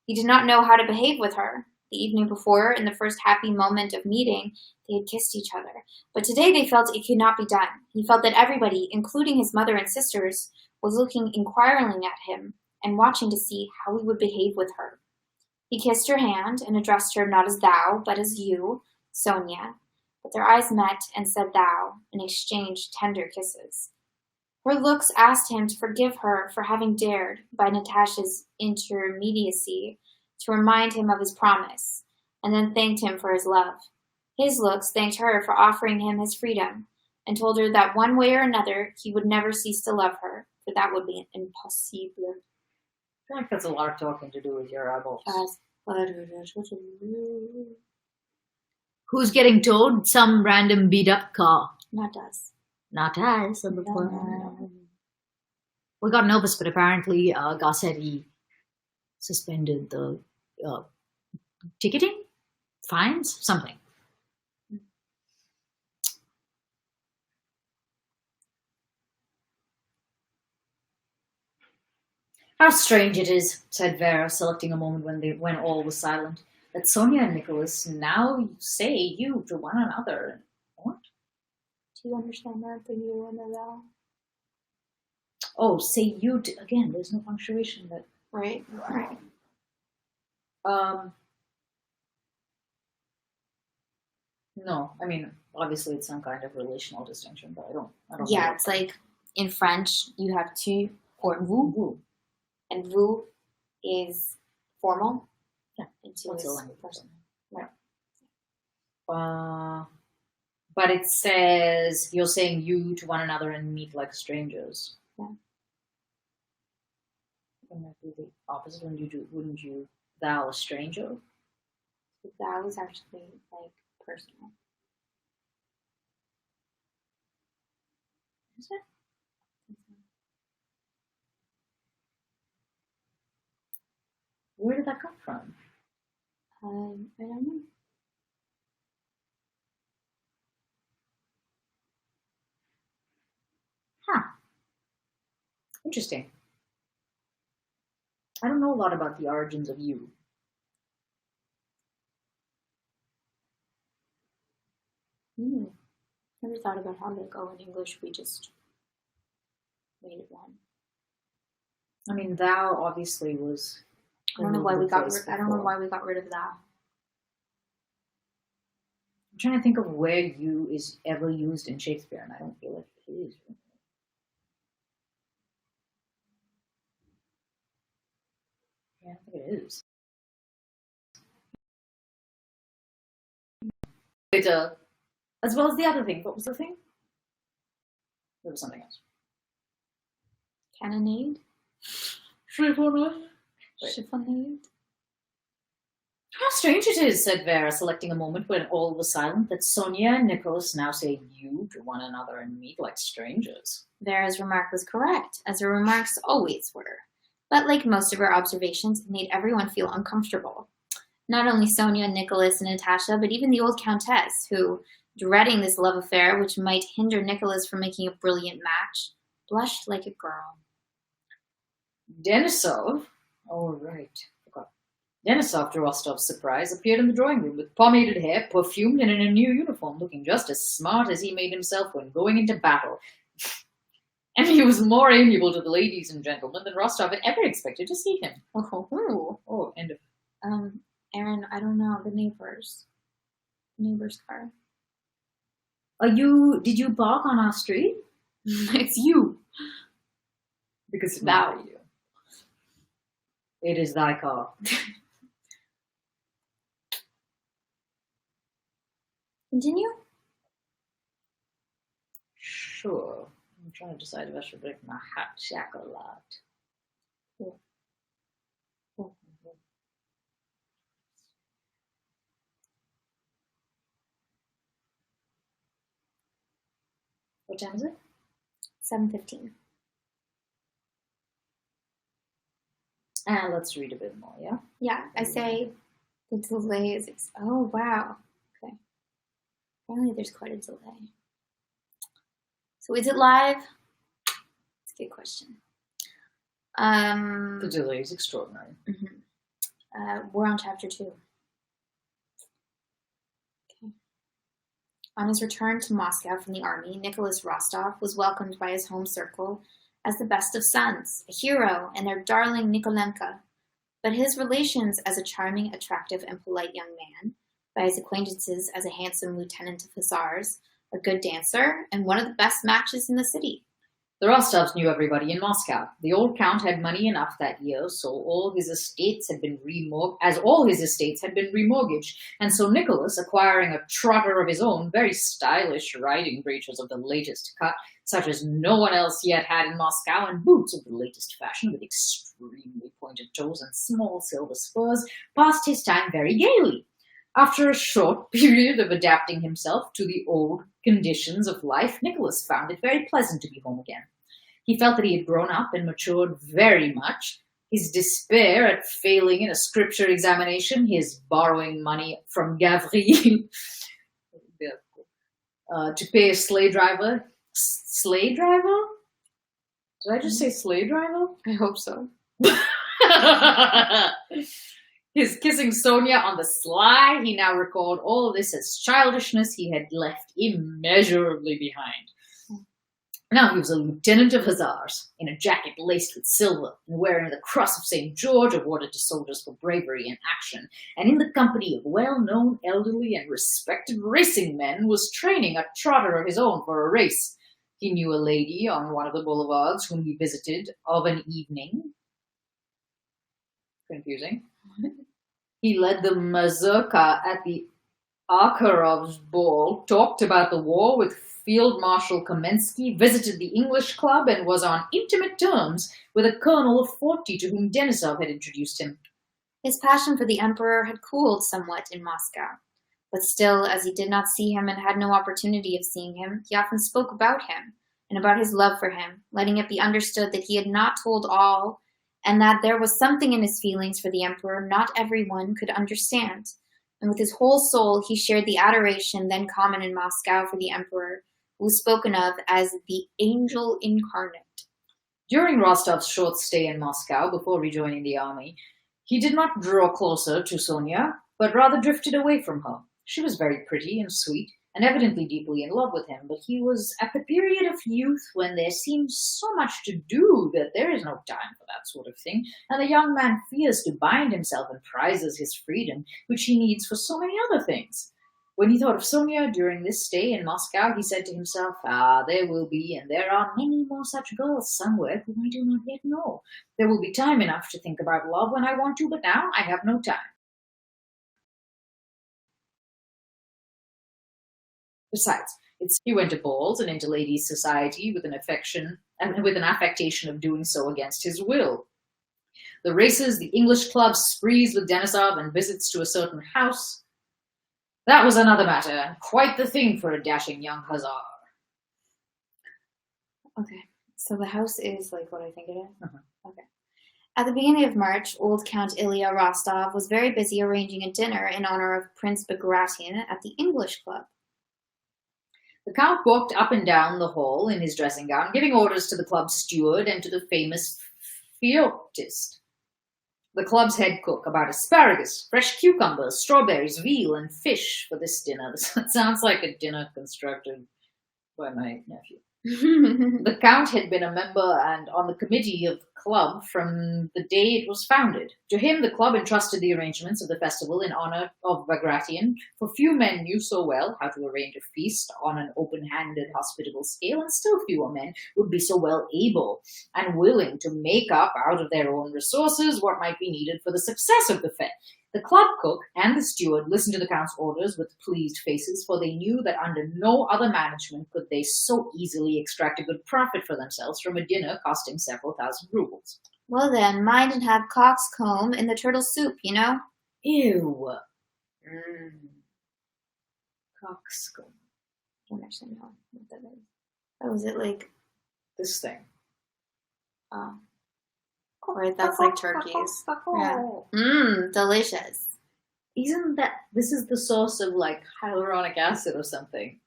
He did not know how to behave with her. The evening before, in the first happy moment of meeting, they had kissed each other. But today they felt it could not be done. He felt that everybody, including his mother and sisters, was looking inquiringly at him and watching to see how he would behave with her. He kissed her hand and addressed her not as thou, but as you, Sonia. But their eyes met and said thou, and exchanged tender kisses. Her looks asked him to forgive her for having dared, by Natasha's intermediacy, to remind him of his promise, and then thanked him for his love. His looks thanked her for offering him his freedom, and told her that one way or another he would never cease to love her, for that would be impossible. I feel like that's a lot of talking to do with your eyeballs. Who's getting towed? Some random beat-up car. Not us. Not us. We got nervous, but apparently Garcetti suspended the ticketing? Fines? Something. How strange it is, said Vera, selecting a moment when all was silent, that Sonia and Nicholas now say you to one another. What? Do you understand that, the you and the thou? Oh, say you to, again, there's no punctuation that... Right. No, I mean, obviously it's some kind of relational distinction, but I don't Yeah, know. it's like in French you have tu or vous, and vous is formal. Yeah, and tu what's is the language? personal. Right. But it says you're saying you to one another and meet like strangers. Yeah. Wouldn't that be the opposite? Wouldn't you thou a stranger? That was actually like personal. Is it? Where did that come from? I don't know. Huh. Interesting. I don't know a lot about the origins of you. Never thought about how like in English we just made it one. I mean, thou obviously was. I don't know why we got rid of thou. I'm trying to think of where you is ever used in Shakespeare, and I don't feel like it is. Yeah, I think it is. later, as well as the other thing. What was the thing? There was something else. Cannonade? Chiffonade? Chiffonade? How strange it is, said Vera, selecting a moment when all was silent, that Sonia and Nicholas now say you to one another and meet like strangers. Vera's remark was correct, as her remarks always were. But like most of her observations, it made everyone feel uncomfortable. Not only Sonia, Nicholas, and Natasha, but even the old Countess, who, dreading this love affair which might hinder Nicholas from making a brilliant match, blushed like a girl. Denisov, forgot. Denisov, to Rostov's surprise, appeared in the drawing room with pomaded hair, perfumed, and in a new uniform, looking just as smart as he made himself when going into battle. And he was more amiable to the ladies and gentlemen than Rostov had ever expected to see him. Oh, end of. Aaron, I don't know, the neighbor's car. Did you bark on our street? It's you. Because it's not you. It is thy car. Continue? Sure. I'm trying to decide if I should break my hot chocolate. What time is it? 7:15. Let's read a bit more, yeah? Yeah, I say the delay is... oh, wow. Okay. Apparently there's quite a delay. So is it live? It's a good question. The delay is extraordinary. Mm-hmm. We're on chapter 2. Okay. On his return to Moscow from the army, Nicholas Rostov was welcomed by his home circle as the best of sons, a hero, and their darling Nikolenka. But his relations as a charming, attractive, and polite young man, by his acquaintances as a handsome lieutenant of hussars, a good dancer, and one of the best matches in the city. The Rostovs knew everybody in Moscow. The old count had money enough that year, so all his estates had been remortgaged, and so Nicholas, acquiring a trotter of his own, very stylish riding breeches of the latest cut, such as no one else yet had in Moscow, and boots of the latest fashion with extremely pointed toes and small silver spurs, passed his time very gaily. After a short period of adapting himself to the old conditions of life, Nicholas found it very pleasant to be home again. He felt that he had grown up and matured very much. His despair at failing in a scripture examination, his borrowing money from Gavril to pay a sleigh driver. Sleigh driver? Did I just say sleigh driver? I hope so. His kissing Sonia on the sly, he now recalled all this as childishness he had left immeasurably behind. Now he was a lieutenant of hussars, in a jacket laced with silver, and wearing the cross of St. George awarded to soldiers for bravery in action, and in the company of well-known elderly and respected racing men, was training a trotter of his own for a race. He knew a lady on one of the boulevards whom he visited of an evening. Confusing. He led the mazurka at the Akharov's ball, talked about the war with Field Marshal Kamensky, visited the English club, and was on intimate terms with a colonel of 40 to whom Denisov had introduced him. His passion for the emperor had cooled somewhat in Moscow, but still, as he did not see him and had no opportunity of seeing him, he often spoke about him and about his love for him, letting it be understood that he had not told all, and that there was something in his feelings for the emperor not everyone could understand. And with his whole soul he shared the adoration then common in Moscow for the emperor, who was spoken of as the angel incarnate. During Rostov's short stay in Moscow before rejoining the army, he did not draw closer to Sonia, but rather drifted away from her. She was very pretty and sweet, and evidently deeply in love with him, but he was at the period of youth when there seems so much to do that there is no time for that sort of thing, and the young man fears to bind himself and prizes his freedom, which he needs for so many other things. When he thought of Sonia during this stay in Moscow, he said to himself, there will be, and there are many more such girls somewhere whom I do not yet know. There will be time enough to think about love when I want to, but now I have no time. Besides, he went to balls and into ladies' society with an affectation of doing so against his will. The races, the English clubs, sprees with Denisov, and visits to a certain house. That was another matter, and quite the thing for a dashing young hussar. Okay, so the house is like what I think it is? Uh-huh. Okay. At the beginning of March, old Count Ilya Rostov was very busy arranging a dinner in honor of Prince Bagration at the English Club. The Count walked up and down the hall in his dressing gown, giving orders to the club's steward and to the famous Feoctist, the club's head cook, about asparagus, fresh cucumbers, strawberries, veal, and fish for this dinner. It sounds like a dinner constructed by my nephew. The Count had been a member and on the committee of the club from the day it was founded. To him, the club entrusted the arrangements of the festival in honor of Bagration, for few men knew so well how to arrange a feast on an open-handed, hospitable scale, and still fewer men would be so well able and willing to make up out of their own resources what might be needed for the success of the fete. The club cook and the steward listened to the Count's orders with pleased faces, for they knew that under no other management could they so easily extract a good profit for themselves from a dinner costing several thousand rubles. Well then, mind and have coxcomb in the turtle soup, you know? Ew. Coxcomb. I don't actually know what that is. Oh, is it like... This thing. Oh. Right, that's like turkeys. Yeah. Delicious. Isn't that, this is the source of like hyaluronic acid or something?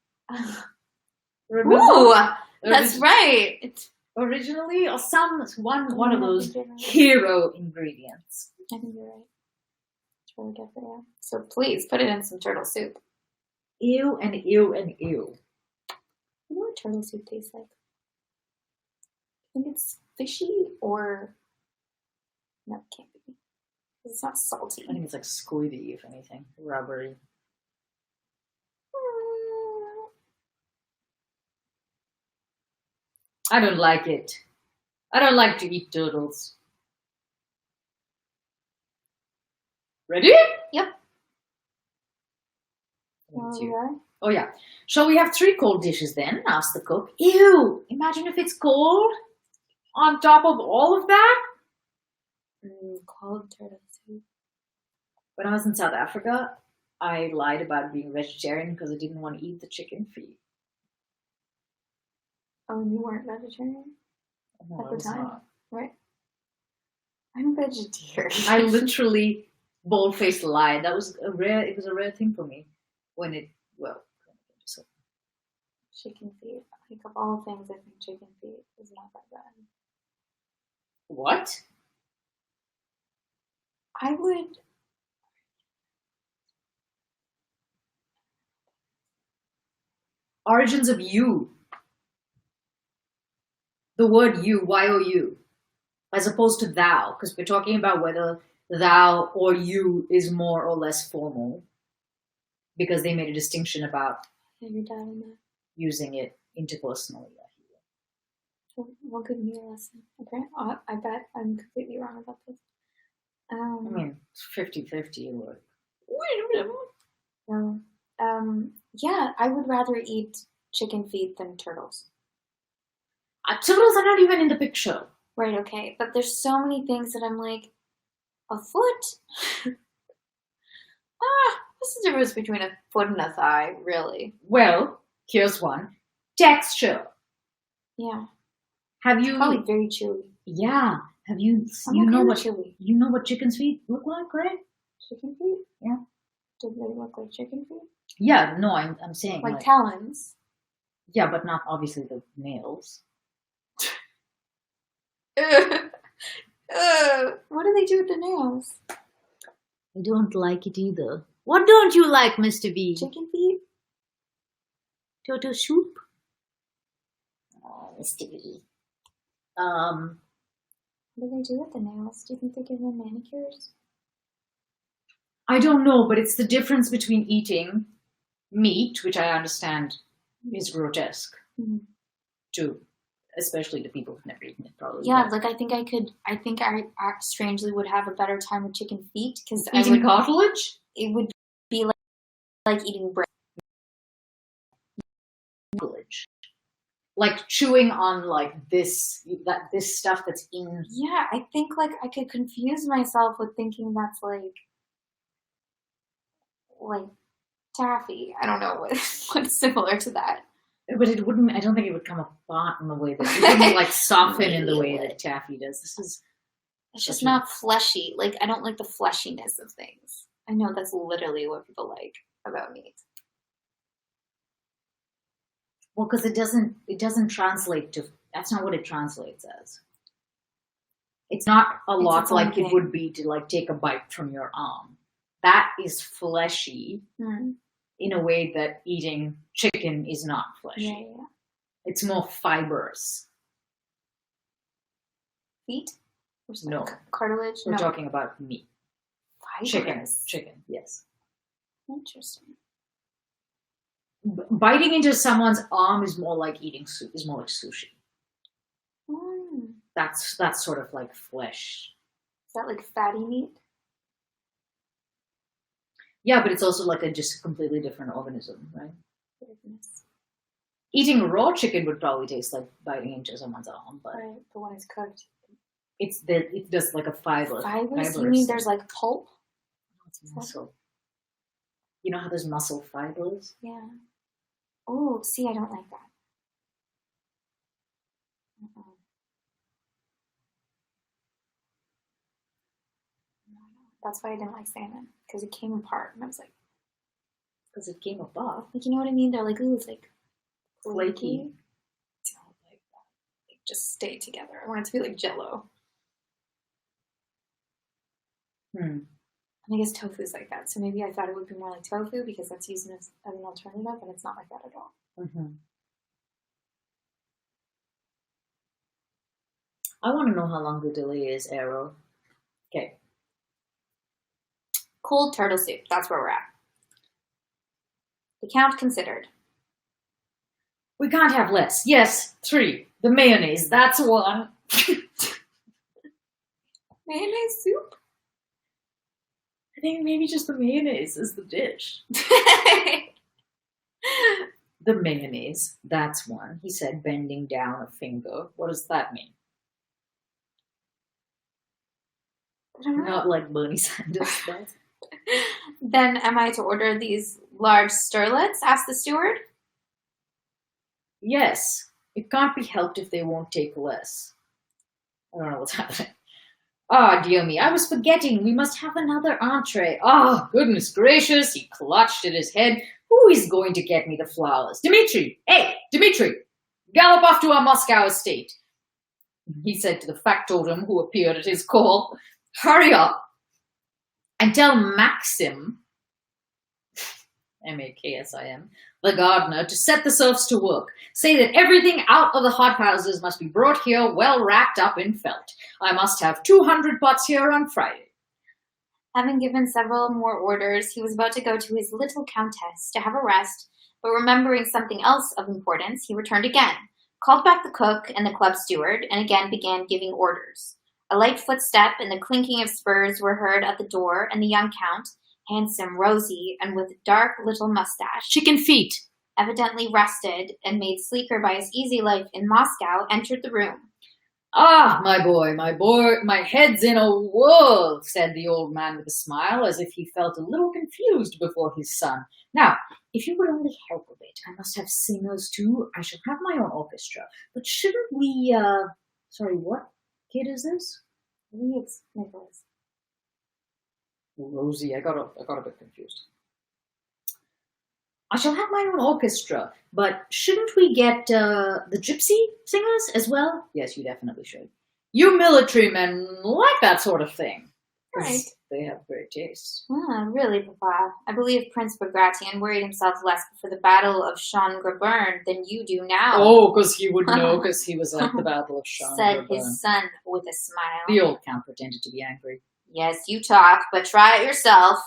Ooh, that's right. Originally, or one of those hero ingredients. I think you're right. It's really good for you. So please put it in some turtle soup. Ew and ew and ew. You know what turtle soup tastes like? I think it's fishy or... No, it can't be. It's not salty. I think it's like squiddy, if anything. Rubbery. I don't like it. I don't like to eat turtles. Ready? Yep. Oh, yeah. Shall we have 3 cold dishes then? Asked the cook. Ew! Imagine if it's cold. On top of all of that? Cold turtle soup. When I was in South Africa, I lied about being vegetarian because I didn't want to eat the chicken feet. Oh, and you weren't vegetarian? No, at the time? Not. Right. I'm vegetarian. I literally bold-faced lied. It was a rare thing for me. Chicken feet. Like of all things, I think chicken feet is not that bad. What? I would... Origins of you. The word you, Y-O-U, as opposed to thou, because we're talking about whether thou or you is more or less formal, because they made a distinction about using it interpersonally. Well, give me a lesson. Okay, I bet I'm completely wrong about this. I mean, it's 50-50. Yeah, I would rather eat chicken feet than turtles. Turtles are not even in the picture. Right, okay. But there's so many things that I'm like, a foot? What's the difference between a foot and a thigh, really? Well, here's one. Texture. Yeah. Have you... It's probably very chewy. Yeah. Have you... chewy. You know what chicken's feet look like, right? Chicken feet? Yeah. Do they look like chicken feet? Yeah, no, I'm saying... Like talons? Yeah, but not obviously the nails. What do they do with the nails? I don't like it either. What don't you like, Mr. B? Chicken feet? Turtle soup? Oh, Mr. B. What do they do with the nails? Do you think they give them manicures? I don't know, but it's the difference between eating meat, which I understand is grotesque, to especially the people who've never eaten it, probably. Yeah, like I think I strangely would have a better time with chicken feet because eating cartilage. It would be like eating bread. knowledge. Like chewing on like this stuff that's in. Yeah, I think like I could confuse myself with thinking that's like taffy. I don't know what's similar to that. But it wouldn't. I don't think it would come apart in the way that it wouldn't like soften in the way that taffy does. It's just not fleshy. Like I don't like the fleshiness of things. I know that's literally what people like about meat. Well, because it doesn't translate to. That's not what it translates as. It's not a lot like it would be to like take a bite from your arm. That is fleshy in a way that eating chicken is not fleshy. Yeah. It's more fibrous. Feet? No. Cartilage? We're talking about meat. Fibrous. Chicken, yes. Interesting. Biting into someone's arm is more like is more like sushi. That's sort of like flesh. Is that like fatty meat? Yeah, but it's also like just a completely different organism, right? Eating raw chicken would probably taste like biting into someone's arm, but when it's cooked, it does like a fiber. Fibers? You mean there's like pulp? It's muscle. You know how there's muscle fibers? Yeah. Oh, see, I don't like that. That's why I didn't like salmon, because it came apart, and I was like, because it came apart. Like, you know what I mean? They're like, ooh, it's like flaky. I don't like that. They just stay together. I want it to be like Jell-O. And I guess tofu is like that. So maybe I thought it would be more like tofu because that's used as an alternative, and it's not like that at all. I want to know how long the delay is, Arrow. Okay. Cold turtle soup. That's where we're at. The Count considered. We can't have less. Yes, 3. The mayonnaise. That's 1. Mayonnaise soup? I think maybe just the mayonnaise is the dish. The mayonnaise. That's 1. He said, bending down a finger. What does that mean? Not like Bernie Sanders does. Then am I to order these large sterlets? Asked the steward. Yes. It can't be helped if they won't take less. I don't know what's happening. Ah, dear me, I was forgetting. We must have another entree. Ah, goodness gracious. He clutched at his head. Who is going to get me the flowers? Dmitri! Hey, Dmitri! Gallop off to our Moscow estate. He said to the factotum who appeared at his call. Hurry up and tell Maxim, M-A-K-S-I-M, the gardener, to set the serfs to work. Say that everything out of the hothouses must be brought here well wrapped up in felt. I must have 200 pots here on Friday. Having given several more orders, he was about to go to his little countess to have a rest, but remembering something else of importance, he returned again, called back the cook and the club steward, and again began giving orders. A light footstep and the clinking of spurs were heard at the door, and the young count, handsome, rosy, and with dark little mustache, chicken feet, evidently rested and made sleeker by his easy life in Moscow, entered the room. Ah, my boy, my head's in a whirl, said the old man with a smile, as if he felt a little confused before his son. Now, if you would only help a bit, I must have singers too. I shall have my own orchestra. But shouldn't we, sorry, what kid is this? I think it's Nicholas. Rosie, I got a bit confused. I shall have my own orchestra, but shouldn't we get the gypsy singers as well? Yes, you definitely should. You military men like that sort of thing. Right. They have great taste. Really, Papa. I believe Prince Bagration worried himself less for the Battle of Schön-Grabern than you do now. Oh, because he would know, because he was at the Battle of Schön-Grabern. Said his son with a smile. The old count pretended to be angry. Yes, you talk, but try it yourself.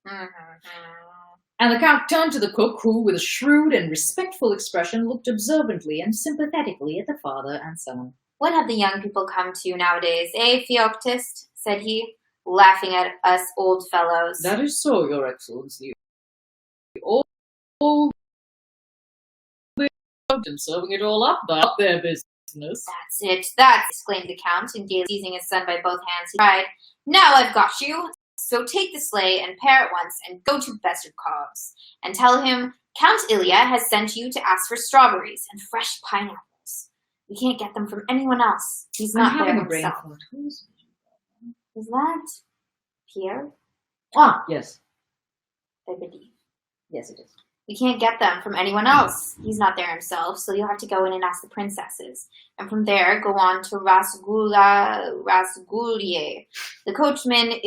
And the count turned to the cook, who, with a shrewd and respectful expression, looked observantly and sympathetically at the father and son. What have the young people come to nowadays, eh, Theoctist? Said he, laughing at us old fellows. That is so, Your Excellency. Old and serving it all up, not their business. That's it, exclaimed the Count, and gaily seizing his son by both hands, he cried, "Now I've got you! So take the sleigh and pair at once, and go to Bezúkhov's, and tell him Count Ilya has sent you to ask for strawberries and fresh pineapples. We can't get them from anyone else. He's not there himself." Is that Pierre? Ah, yes. I believe. Yes, it is. "We can't get them from anyone else. He's not there himself, so you'll have to go in and ask the princesses. And from there, go on to Rasgulye. The coachman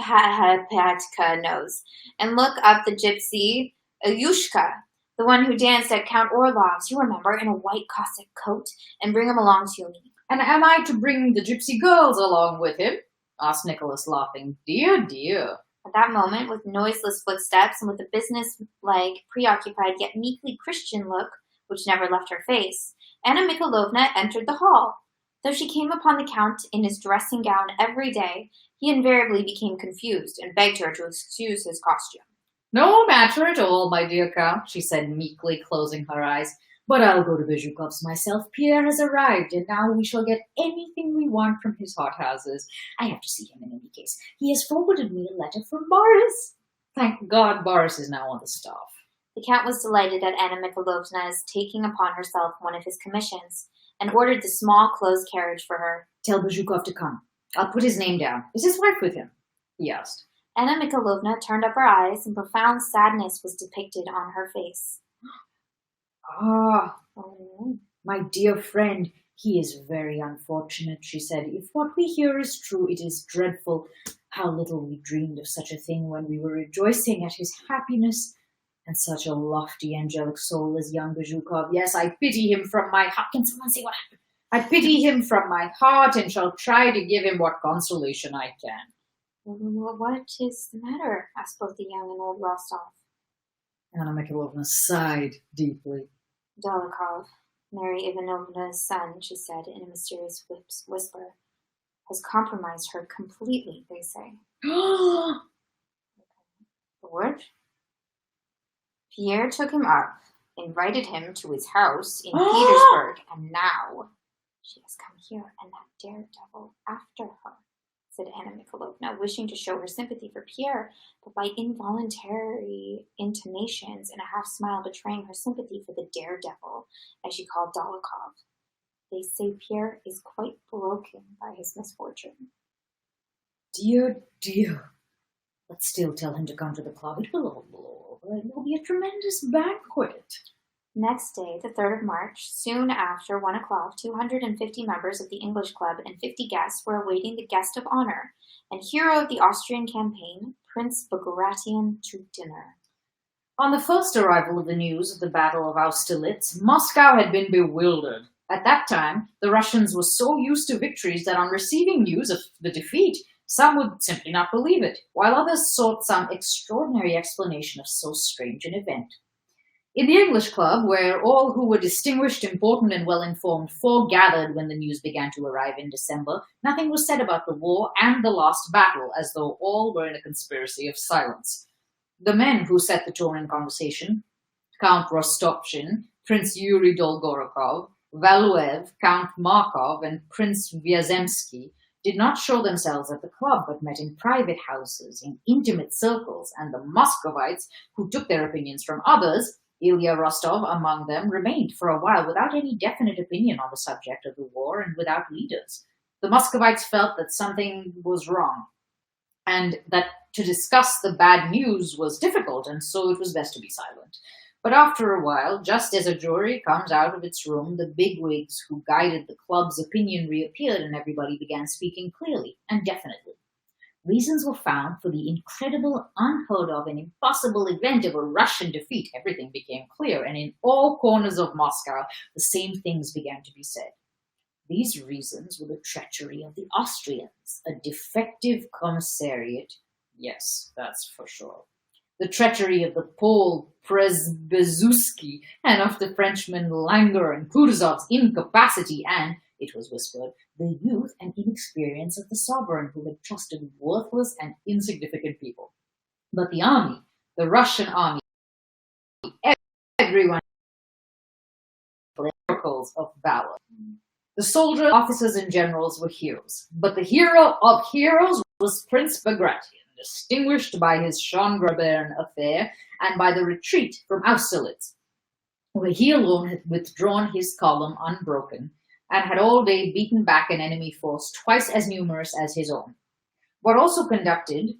Ipatka knows. And look up the gypsy Yushka, the one who danced at Count Orlov's, you remember, in a white Cossack coat, and bring him along to me." And am I to bring the gypsy girls along with him? Asked Nicholas, laughing. Dear, dear. At that moment, with noiseless footsteps and with a business-like, preoccupied yet meekly Christian look, which never left her face, Anna Mikhalovna entered the hall. Though she came upon the Count in his dressing gown every day, he invariably became confused and begged her to excuse his costume. No matter at all, my dear Count, she said meekly, closing her eyes. But I'll go to Bezúkhov's myself. Pierre has arrived, and now we shall get anything we want from his hothouses. I have to see him in any case. He has forwarded me a letter from Boris. Thank God Boris is now on the staff. The Count was delighted at Anna Mikhailovna's taking upon herself one of his commissions, and ordered the small closed carriage for her. Tell Bezúkhov to come. I'll put his name down. Is his wife with him? He asked. Anna Mikhailovna turned up her eyes, and profound sadness was depicted on her face. Ah, my dear friend, he is very unfortunate, she said. If what we hear is true, it is dreadful. How little we dreamed of such a thing when we were rejoicing at his happiness. And such a lofty, angelic soul as young Bezúkhov. Yes, I pity him from my heart. Can someone see what happened? I pity him from my heart and shall try to give him what consolation I can. What is the matter? Asked both the young and old Rostov. Anna Mikhailovna sighed deeply. Dolokhov, Mary Ivanovna's son, she said in a mysterious whisper, has compromised her completely, they say. What? Pierre took him up, invited him to his house in Petersburg, and now she has come here, and that daredevil after her, said Anna Mikhailovna, wishing to show her sympathy for Pierre, but by involuntary intonations and a half-smile betraying her sympathy for the daredevil, as she called Dolokhov. They say Pierre is quite broken by his misfortune. Dear, dear. But still tell him to come to the club. It will all blow over. It will be a tremendous banquet. Next day, the 3rd of March, soon after 1 o'clock, 250 members of the English Club and 50 guests were awaiting the guest of honor and hero of the Austrian campaign, Prince Bagration, to dinner. On the first arrival of the news of the Battle of Austerlitz, Moscow had been bewildered. At that time, the Russians were so used to victories that on receiving news of the defeat, some would simply not believe it, while others sought some extraordinary explanation of so strange an event. In the English Club, where all who were distinguished, important, and well-informed foregathered when the news began to arrive in December, nothing was said about the war and the lost battle, as though all were in a conspiracy of silence. The men who set the tone in conversation, Count Rostopchin, Prince Yuri Dolgorukov, Valuev, Count Markov, and Prince Vyazemsky, did not show themselves at the club, but met in private houses, in intimate circles, and the Muscovites, who took their opinions from others, Ilya Rostov among them, remained for a while without any definite opinion on the subject of the war and without leaders. The Muscovites felt that something was wrong, and that to discuss the bad news was difficult, and so it was best to be silent. But after a while, just as a jury comes out of its room, the bigwigs who guided the club's opinion reappeared, and everybody began speaking clearly and definitely. Reasons were found for the incredible, unheard of, and impossible event of a Russian defeat. Everything became clear, and in all corners of Moscow, the same things began to be said. These reasons were the treachery of the Austrians, a defective commissariat. Yes, that's for sure. The treachery of the Pole Przebyszuski and of the Frenchmen Langer and Kutuzov's incapacity and, it was whispered, the youth and inexperience of the sovereign who had trusted worthless and insignificant people. But the army, the Russian army, everyone symbols of valor. The soldiers, officers, and generals were heroes, but the hero of heroes was Prince Bagration, distinguished by his Schöngrabern affair and by the retreat from Austerlitz, where he alone had withdrawn his column unbroken and had all day beaten back an enemy force twice as numerous as his own. What also conduced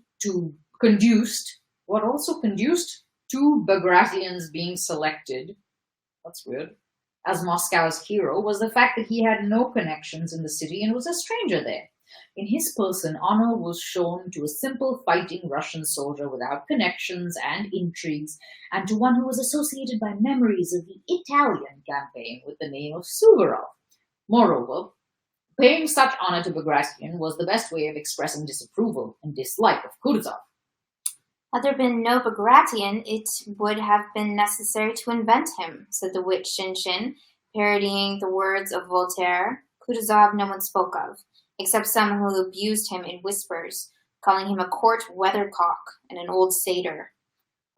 to Bagration's being selected, that's weird, as Moscow's hero was the fact that he had no connections in the city and was a stranger there. In his person, honor was shown to a simple fighting Russian soldier without connections and intrigues, and to one who was associated by memories of the Italian campaign with the name of Suvorov. Moreover, paying such honor to Bagration was the best way of expressing disapproval and dislike of Kutuzov. Had there been no Bagration, it would have been necessary to invent him, said the witch Shinshin, parodying the words of Voltaire. Kutuzov no one spoke of, except some who abused him in whispers, calling him a court weathercock and an old satyr.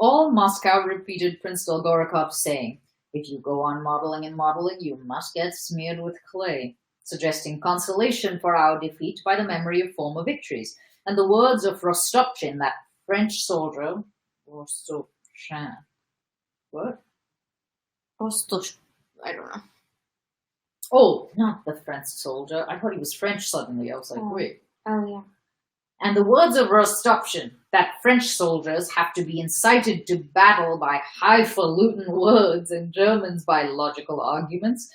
All Moscow repeated Prince Dolgorukov's saying, "If you go on modeling and modeling, you must get smeared with clay," suggesting consolation for our defeat by the memory of former victories, and the words of Rostopchin, that French soldier, Rostopchin. What? I don't know. Oh, not the French soldier. I thought he was French suddenly. I was like, wait. Oh, yeah. And the words of Rostopchin, that French soldiers have to be incited to battle by highfalutin words and Germans by logical arguments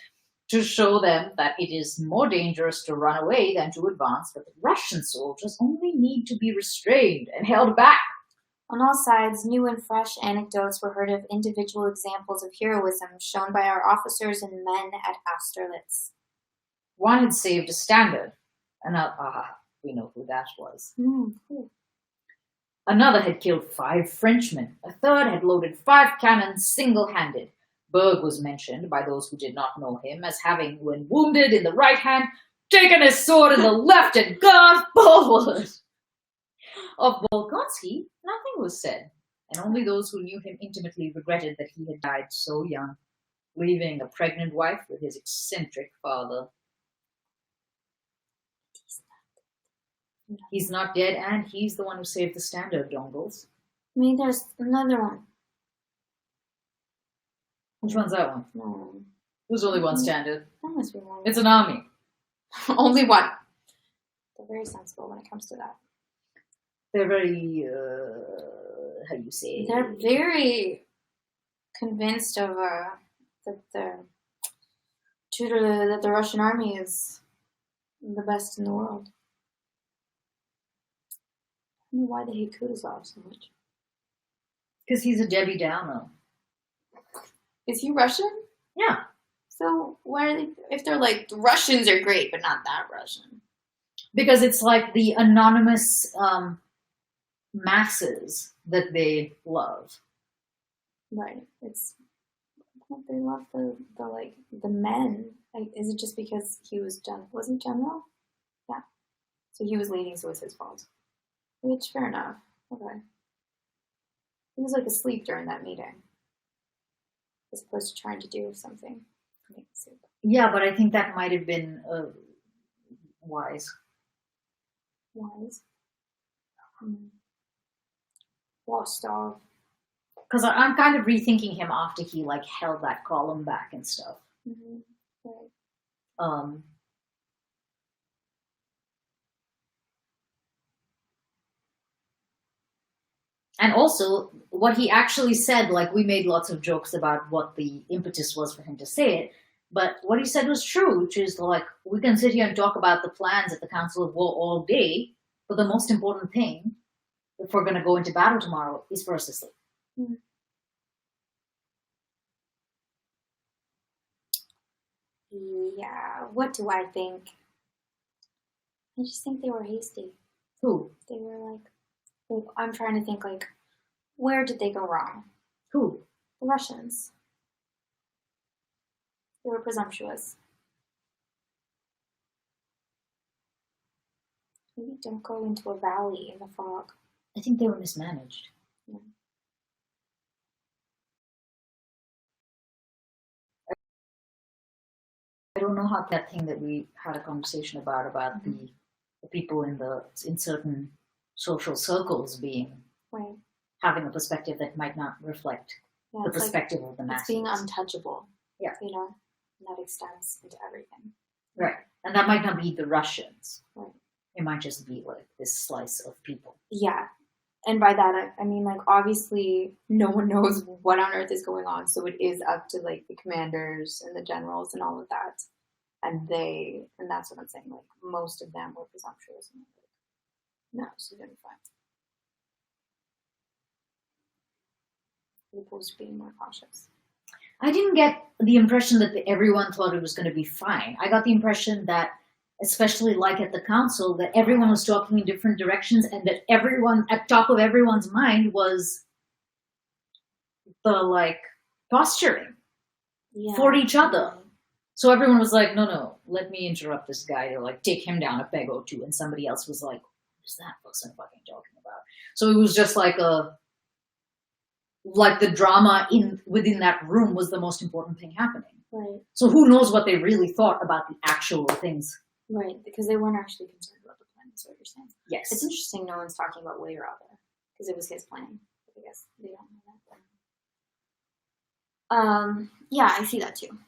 to show them that it is more dangerous to run away than to advance, but the Russian soldiers only need to be restrained and held back. On all sides, new and fresh anecdotes were heard of individual examples of heroism shown by our officers and men at Austerlitz. One had saved a standard. We know who that was. Cool. Another had killed 5 Frenchmen. A third had loaded 5 cannons single-handed. Berg was mentioned by those who did not know him as having, when wounded in the right hand, taken his sword in the left and gone forward. Of Bolkonsky, nothing was said, and only those who knew him intimately regretted that he had died so young, leaving a pregnant wife with his eccentric father. He's not dead, and he's the one who saved the standard, Dongles. I mean, there's another one. Which one's that one? No. There's only one standard. That must be one. It's an army. Only one. They're very sensible when it comes to that. They're very, how do you say? They're very convinced of that the Russian army is the best in the world. I don't know why they hate Kutuzov so much. Because he's a Debbie Downer. Is he Russian? Yeah. So why are they? If they're like, the Russians are great, but not that Russian. Because it's like the anonymous masses that they love. Right. It's they love the men. Like, is it just because he wasn't general? Yeah. So he was leading, so it was his fault. Which, fair enough. Okay. He was like asleep during that meeting, as opposed to trying to do something. Yeah, but I think that might have been wise. Wise. Rostov. Because I'm kind of rethinking him after he like held that column back and stuff. Mm-hmm. Right. And also, what he actually said, like we made lots of jokes about what the impetus was for him to say it, but what he said was true, which is like, we can sit here and talk about the plans at the Council of War all day, but the most important thing, if we're going to go into battle tomorrow, is for us to sleep. Mm-hmm. Yeah, what do I think? I just think they were hasty. Who? They were like, well, I'm trying to think, like, where did they go wrong? Who? The Russians. They were presumptuous. Maybe don't go into a valley in the fog. I think they were mismanaged. Yeah. don't know how that thing that we had a conversation about Mhm. the people in certain social circles being Right. having a perspective that might not reflect Yeah, the it's like perspective of the it's masses. being untouchable. Yeah. You know, and that extends into everything. Right. And that might not be the Russians. Right. It might just be like this slice of people. Yeah. And by that, I mean, like, obviously, no one knows what on earth is going on. So it is up to, like, the commanders and the generals and all of that. And that's what I'm saying. Like, most of them were presumptuous. And like, no, so they're fine. As opposed to being more cautious. I didn't get the impression that everyone thought it was going to be fine. I got the impression that, especially like at the council, that everyone was talking in different directions and that everyone, at top of everyone's mind was the, like, posturing for each other. So everyone was like, no, let me interrupt this guy to, like, take him down a peg or two. And somebody else was like, what is that person fucking talking about? So it was just like the drama within that room was the most important thing happening. Right. So who knows what they really thought about the actual things. Right, because they weren't actually concerned about the plan, is what you're saying. Yes. It's interesting no one's talking about Way Rather, because it was his plan. I guess they don't know that. Yeah, I see that too.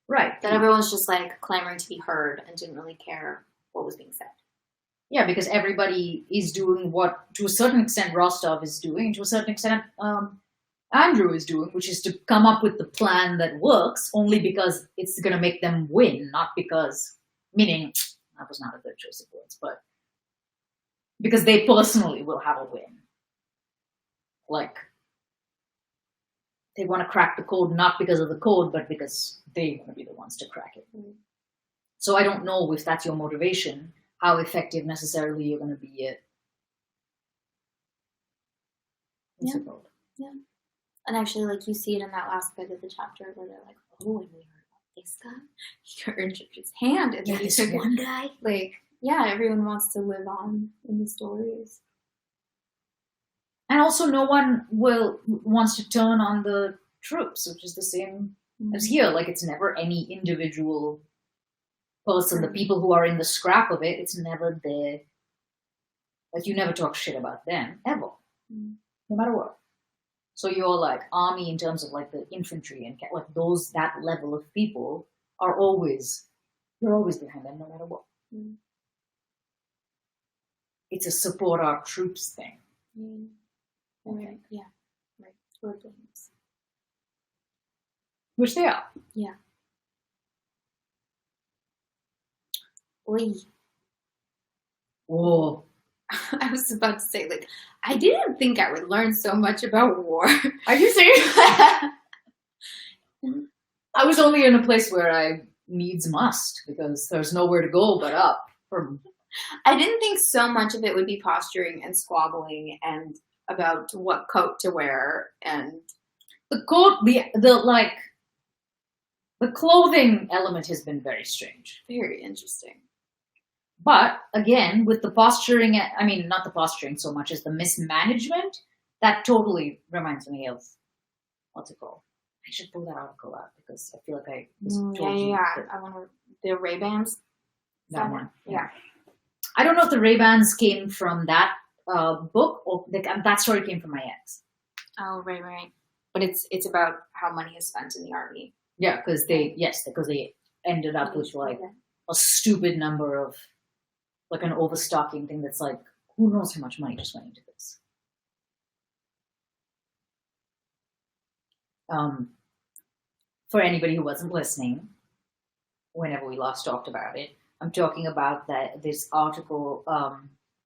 Right. That everyone's just like clamoring to be heard and didn't really care what was being said. Yeah, because everybody is doing what, to a certain extent, Rostov is doing, to a certain extent, Andrew is doing, which is to come up with the plan that works only because it's going to make them win, not because, meaning, that was not a good choice of words, but because they personally will have a win. Like, they want to crack the code not because of the code, but because they want to be the ones to crack it. Mm-hmm. So I don't know if that's your motivation, how effective necessarily you're going to be at. Yeah. And actually, like, you see it in that last bit of the chapter where they're like, oh, and we heard about this guy. He injured his hand. And then he took one guy. Like, yeah, everyone wants to live on in the stories. And also no one wants to turn on the troops, which is the same as here. Like, it's never any individual person. The people who are in the scrap of it, it's never there. Like, you never talk shit about them, ever. No matter what. So your, like, army in terms of, like, the infantry and like that level of people are you're always behind them no matter what. It's a support our troops thing. Okay. Yeah. Right. Word games. Which they are. Yeah. Oi. Whoa. I was about to say, like, I didn't think I would learn so much about war. Are you serious? I was only in a place where I needs must, because there's nowhere to go but up. I didn't think so much of it would be posturing and squabbling and about what coat to wear and the coat, the clothing element has been very strange. Very interesting. But again, with the posturing, I mean, not the posturing so much as the mismanagement, that totally reminds me of, what's it called? I should pull that article out because I feel like I was told you. I want to, the Ray-Bans. That one. Yeah. I don't know if the Ray-Bans came from that book or that story came from my ex. Oh, right. But it's about how money is spent in the army. Yeah, because they ended up with like a stupid number of, like, an overstocking thing that's like, who knows how much money just went into this. For anybody who wasn't listening, whenever we last talked about it, I'm talking about this article,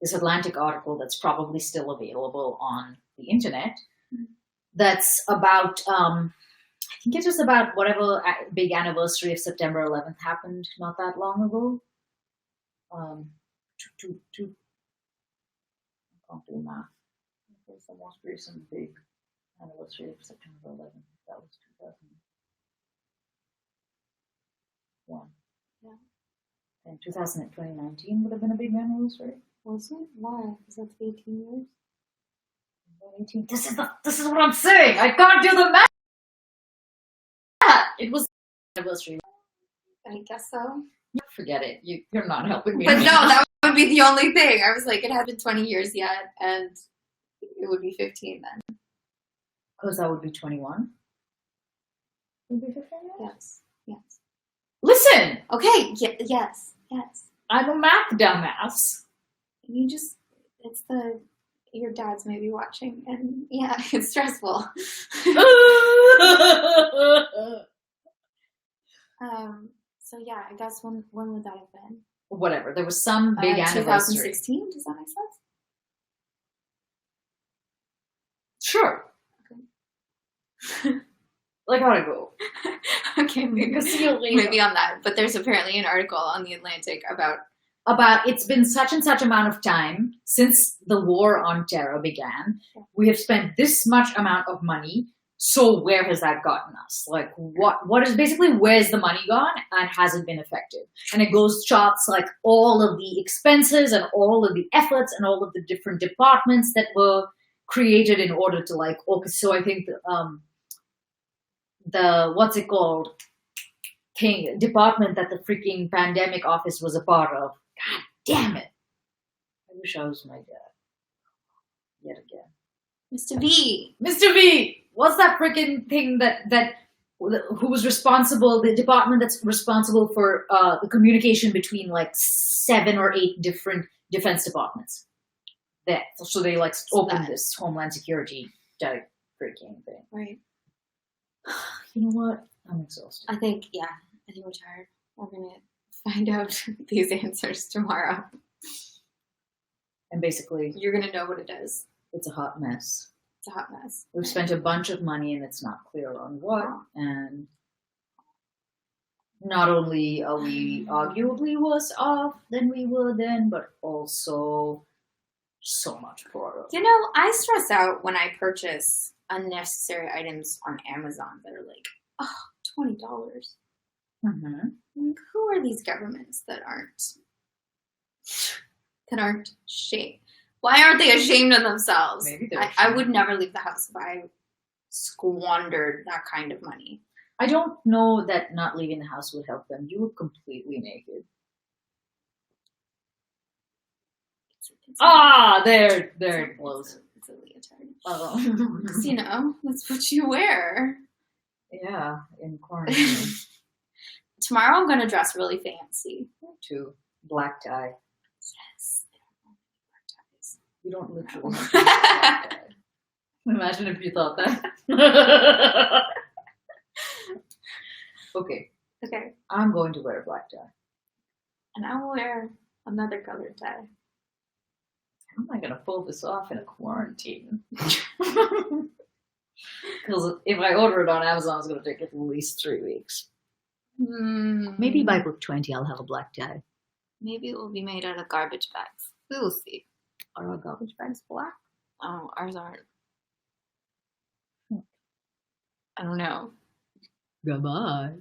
this Atlantic article that's probably still available on the internet. That's about, I think it was about whatever big anniversary of September 11th happened not that long ago. I can't do math. It was the most recent big anniversary of September 11th. That was 2001. Yeah. And 2019 would have been a big anniversary. Was it? Why? Because that's 18 years. 18. This is what I'm saying. I can't do the math. It was anniversary. I guess so. Forget it. You're not helping me. But no, that would be the only thing. I was like, it hasn't been 20 years yet, and it would be 15 then. Because that would be 21. Would be 15? Yes. Yes. Listen! Okay, yes. I'm a math dumbass. You just, your dad's maybe watching, and yeah, it's stressful. So yeah, I guess when would that have been? Whatever. There was some big anniversary. 2016, does that make sense? Sure. Okay. I gotta go. Okay, Maybe on that. But there's apparently an article on The Atlantic about it's been such and such amount of time since the war on terror began. We have spent this much amount of money. So where has that gotten us? Like what is basically where's the money gone and has it been effective? And it goes charts like all of the expenses and all of the efforts and all of the different departments that were created in order to like so I think the what's it called department that the freaking pandemic office was a part of. God damn it. I wish I was my dad. Yet again. Mr. V. Mr. V! What's that freaking thing who was responsible, the department that's responsible for the communication between like 7 or 8 different defense departments? So they like opened this Homeland Security type freaking thing. Right. You know what? I'm exhausted. I think we're tired. We're going to find out these answers tomorrow. And basically, you're going to know what it is. It's a hot mess. It's a hot mess. We've spent a bunch of money and it's not clear on what. And not only are we arguably worse off than we were then, but also so much poorer. You know, I stress out when I purchase unnecessary items on Amazon that are like, $20. Mm-hmm. Like, who are these governments that aren't ashamed? Why aren't they ashamed of themselves? Maybe they're I would never leave the house if I squandered that kind of money. I don't know that not leaving the house would help them. You look completely naked. There it blows. It's a leotard. Oh. You know, that's what you wear. Yeah, in quarantine. Tomorrow I'm going to dress really fancy. Too. Black tie. Yes. Black ties. You don't literally have to use black tie. Imagine if you thought that. Okay. I'm going to wear a black tie. And I'll wear another colored tie. How am I going to pull this off in a quarantine? Because if I order it on Amazon, it's going to take at least 3 weeks. Maybe by book 20, I'll have a black tie. Maybe it will be made out of garbage bags. We will see. Are our garbage bags black? Oh, ours aren't. I don't know. Goodbye.